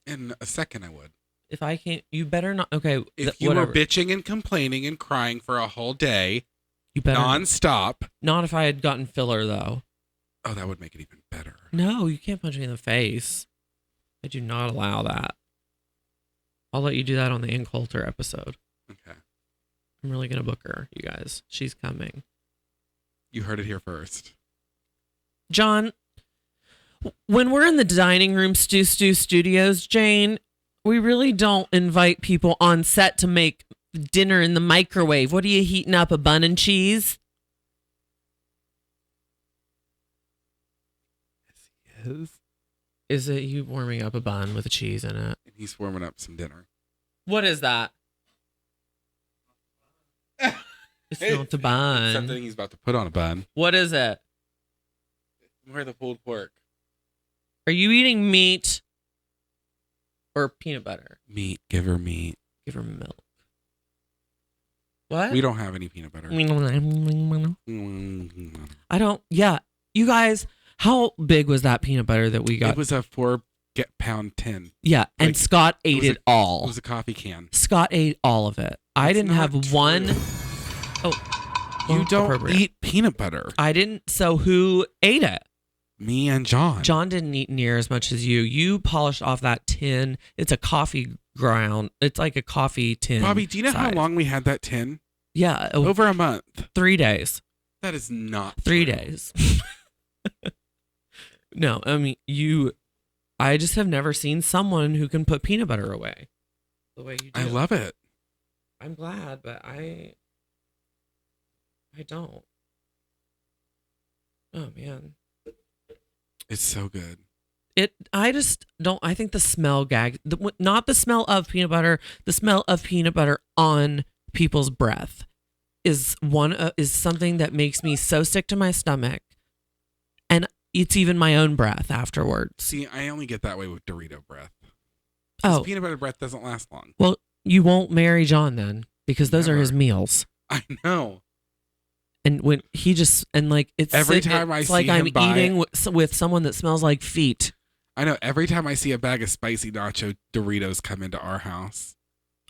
In a second, I would. If I can't, you better not. Okay. If you were bitching and complaining and crying for a whole day, you better nonstop. Not if I had gotten filler, though. Oh, that would make it even better. No, you can't punch me in the face. I do not allow that. I'll let you do that on the In Coulter episode. Okay. I'm really going to book her, you guys. She's coming. You heard it here first. John, when we're in the dining room studios, Jane, we really don't invite people on set to make dinner in the microwave. What are you heating up, a bun and cheese? Yes, he is. Is it you warming up a bun with a cheese in it? And he's warming up some dinner. What is that? It's not a bun. It's something he's about to put on a bun. What is it? More the pulled pork. Are you eating meat or peanut butter? Meat. Give her meat. Give her milk. What? We don't have any peanut butter. I don't. Yeah. You guys, how big was that peanut butter that we got? It was a 4-pound tin. Yeah. And Scott ate it all. It was a coffee can. Scott ate all of it. I didn't have one. Oh. You don't eat peanut butter. I didn't. So who ate it? Me and John. John didn't eat near as much as you. You polished off that tin. It's a coffee ground. It's like a coffee tin. Bobby, do you know how long we had that tin? Yeah. Over a month. 3 days. That is not 3 true. days. No, I mean, I just have never seen someone who can put peanut butter away the way you do. I love it. I'm glad, but I don't. Oh, man. It's so good. I just don't. I think the smell not the smell of peanut butter, the smell of peanut butter on people's breath is something that makes me so sick to my stomach, and it's even my own breath afterwards. See, I only get that way with Dorito breath. Oh, peanut butter breath doesn't last long. Well, you won't marry John then because those are his meals. I know. And when he just and like it's every time I it's see like him I'm eating with someone that smells like feet. I know. Every time I see a bag of spicy nacho Doritos come into our house,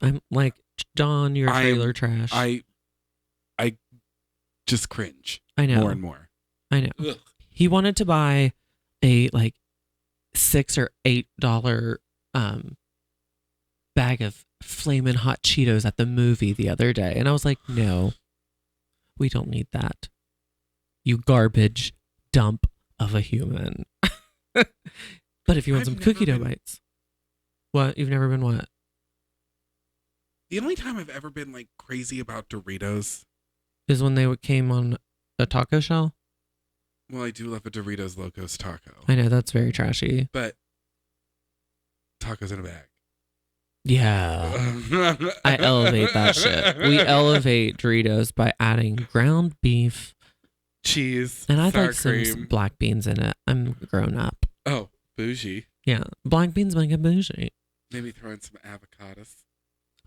I'm like, John, you're trailer trash. I just cringe. I know more and more. I know. Ugh. He wanted to buy a like $6 or $8 bag of flamin' hot Cheetos at the movie the other day, and I was like, no. We don't need that. You garbage dump of a human. But if you want some cookie dough bites. What? You've never been what? The only time I've ever been like crazy about Doritos is when they came on a taco shell. Well, I do love a Doritos Locos taco. I know, that's very trashy. But tacos in a bag. Yeah. I elevate that shit. We elevate Doritos by adding ground beef, cheese, and I'd sour like cream. some black beans in it. I'm grown up. Oh, bougie. Yeah. Black beans make it bougie. Maybe throw in some avocados.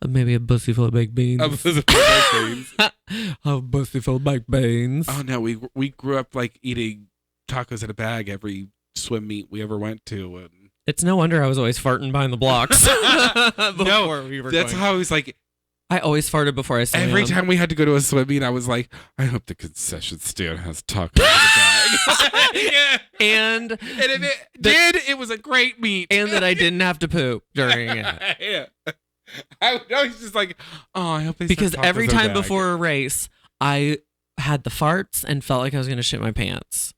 Maybe a bussy full of baked beans. A bussy full of baked beans. A bussy full of baked beans. Oh, no. We grew up like eating tacos in a bag every swim meet we ever went to. And it's no wonder I was always farting behind the blocks. That's how I was like. I always farted before I swam. Every time we had to go to a swim meet, I was like, I hope the concession stand has tacos in the bag. Yeah. And if it it was a great meet. And that I didn't have to poop during it. Yeah. I was just like, oh, I hope they because serve tacos every in a time bag. before a race, I had the farts and felt like I was going to shit my pants.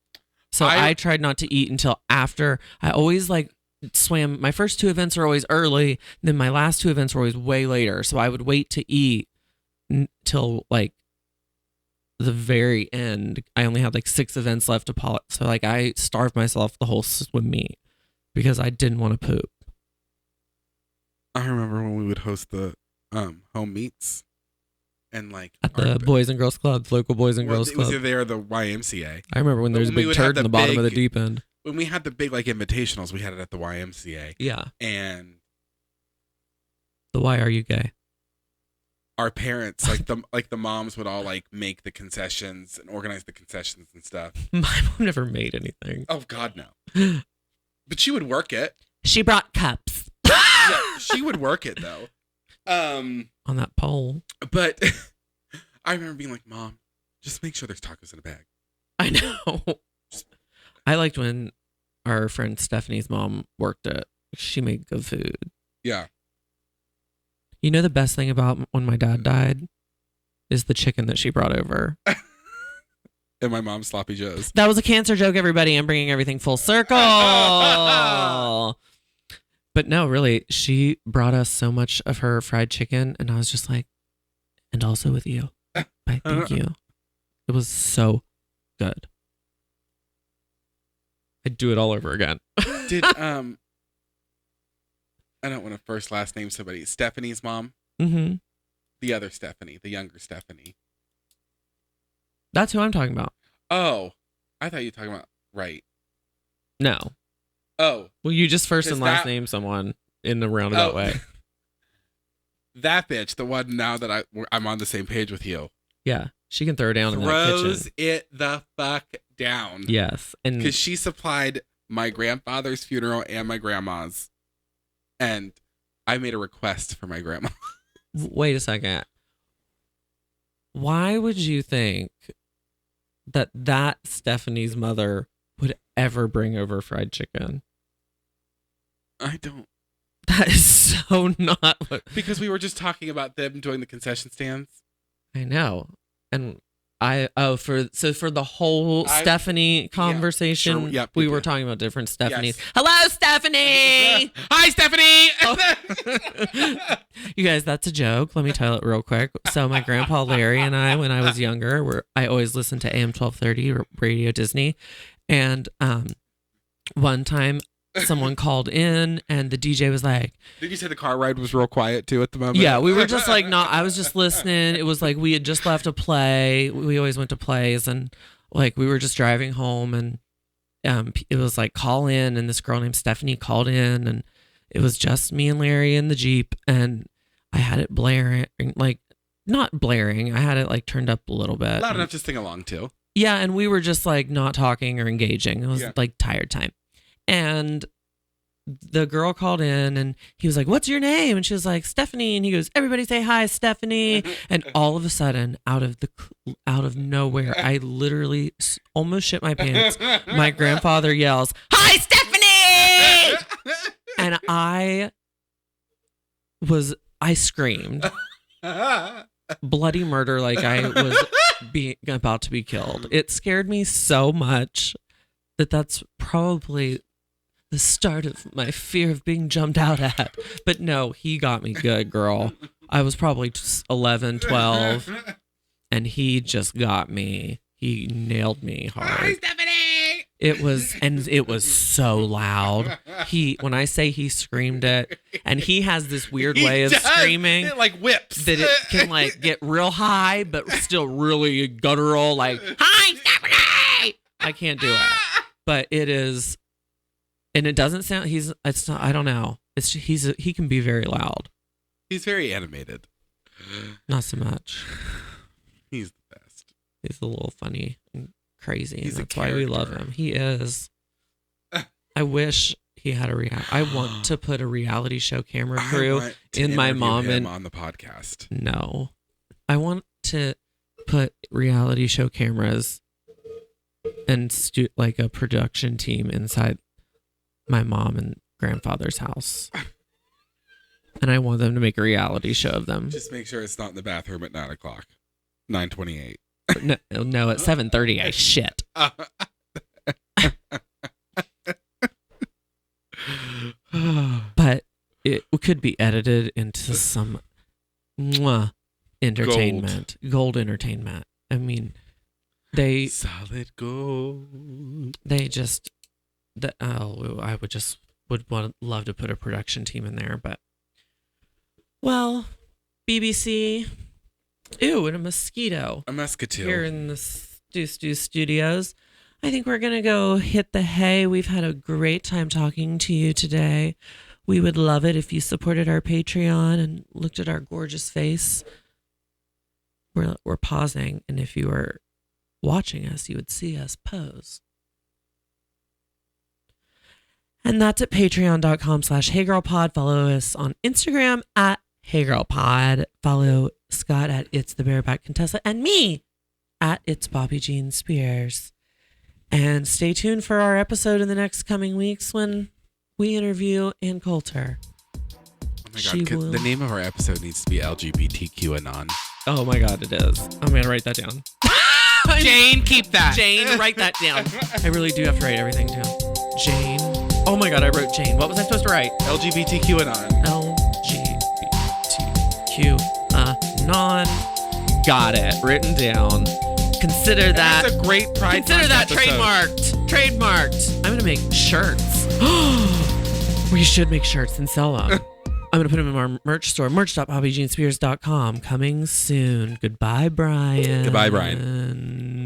So I tried not to eat until after. I always like swam. My first 2 events are always early. Then my last 2 events were always way later. So I would wait to eat till like the very end. I only had like 6 events left to polish. So like I starved myself the whole swim meet because I didn't want to poop. I remember when we would host the home meets and like at the Boys and Girls Club, local Boys and Girls Club. It was either there or the YMCA. I remember when there was a big turd in the bottom of the deep end. When we had the big like invitationals, we had it at the YMCA. Yeah. And the why are you gay? Our parents, like the moms would all like make the concessions and organize the concessions and stuff. My mom never made anything. Oh God, no. But she would work it. She brought cups. Yeah, she would work it though. On that pole. But I remember being like, Mom, just make sure there's tacos in a bag. I know. I liked when our friend Stephanie's mom worked it. She made good food. Yeah. You know the best thing about when my dad died is the chicken that she brought over. And my mom's sloppy joes. That was a cancer joke, everybody. I'm bringing everything full circle. But no, really, she brought us so much of her fried chicken, and I was just like, and also with you. Thank you. It was so good. I'd do it all over again. Did I don't want to first last name somebody. Stephanie's mom? Mm-hmm. The other Stephanie, the younger Stephanie. That's who I'm talking about. Oh, I thought you were talking about right. No. Oh. Well, you just first and last name someone in the roundabout way. That bitch, the one now that I'm on the same page with you. Yeah. She can throw down in that kitchen. Throws it the fuck down. Yes. And because she supplied my grandfather's funeral and my grandma's. And I made a request for my grandma. Wait a second. Why would you think that Stephanie's mother would ever bring over fried chicken? I don't. That is so not what. Because we were just talking about them doing the concession stands. I know. And for the whole Stephanie conversation, sure, yep, we were talking about different Stephanies. Yes. Hello, Stephanie. Hi, Stephanie. Oh. You guys, that's a joke. Let me tell it real quick. So my grandpa Larry and I, when I was younger, I always listened to AM 1230 Radio Disney, and one time someone called in and the DJ was like, did you say the car ride was real quiet too at the moment? Yeah, we were just like, I was just listening. It was like we had just left a play. We always went to plays, and like we were just driving home, and it was like call in, and this girl named Stephanie called in, and it was just me and Larry in the Jeep, and I had it blaring, like not blaring. I had it like turned up a little bit. Loud enough to sing along to. Yeah, and we were just like not talking or engaging. It was like tired time. And the girl called in and he was like, "What's your name?" And she was like, "Stephanie." And he goes, "Everybody say hi, Stephanie." And all of a sudden, out of nowhere, I literally almost shit my pants. My grandfather yells, "Hi, Stephanie!" And I screamed. Bloody murder, like I was about to be killed. It scared me so much that's probably the start of my fear of being jumped out at. But no, he got me good, girl. I was probably 11, 12, and he just got me. He nailed me hard. Hi, Stephanie! It was so loud. When I say he screamed it, and he has this weird way of screaming. It like whips. That it can like get real high, but still really guttural, like, "Hi, Stephanie!" I can't do it. But it is, and it doesn't sound, it's not, I don't know. He can be very loud. He's very animated. Not so much. He's the best. He's a little funny and crazy. He's and that's why we love him. He is. I wish he had I want to put a reality show camera crew in my mom and on the podcast. No, I want to put reality show cameras and like a production team inside my mom and grandfather's house. And I want them to make a reality show of them. Just make sure it's not in the bathroom at 9 o'clock. 9:28. No, at 7:30, I shit. But it could be edited into some entertainment. Gold entertainment. I mean, solid gold. I would love to put a production team in there, but well, BBC. Ew, and a mosquito. A muscatel. Here in the Stu Studios. I think we're going to go hit the hay. We've had a great time talking to you today. We would love it if you supported our Patreon and looked at our gorgeous face. We're pausing, and if you were watching us, you would see us pose. And that's at patreon.com/HeyGirlPod. Follow us on Instagram at HeyGirlPod. Follow Scott at It's the Bareback Contessa and me at It's Bobby Jean Spears. And stay tuned for our episode in the next coming weeks when we interview Ann Coulter. Oh my God, the name of our episode needs to be LGBTQ-anon. Oh my God, it is. I'm going to write that down. Jane, keep that. Jane, write that down. I really do have to write everything down. Jane. Oh my God, I wrote Jane. What was I supposed to write? LGBTQ-anon. LGBTQ-anon. Got it. Written down. Consider that. That's a great Pride Month episode. Trademarked. I'm going to make shirts. We should make shirts and sell them. I'm going to put them in our merch store, merch.bobbyjeanspears.com. Coming soon. Goodbye, Brian. Goodbye, Brian.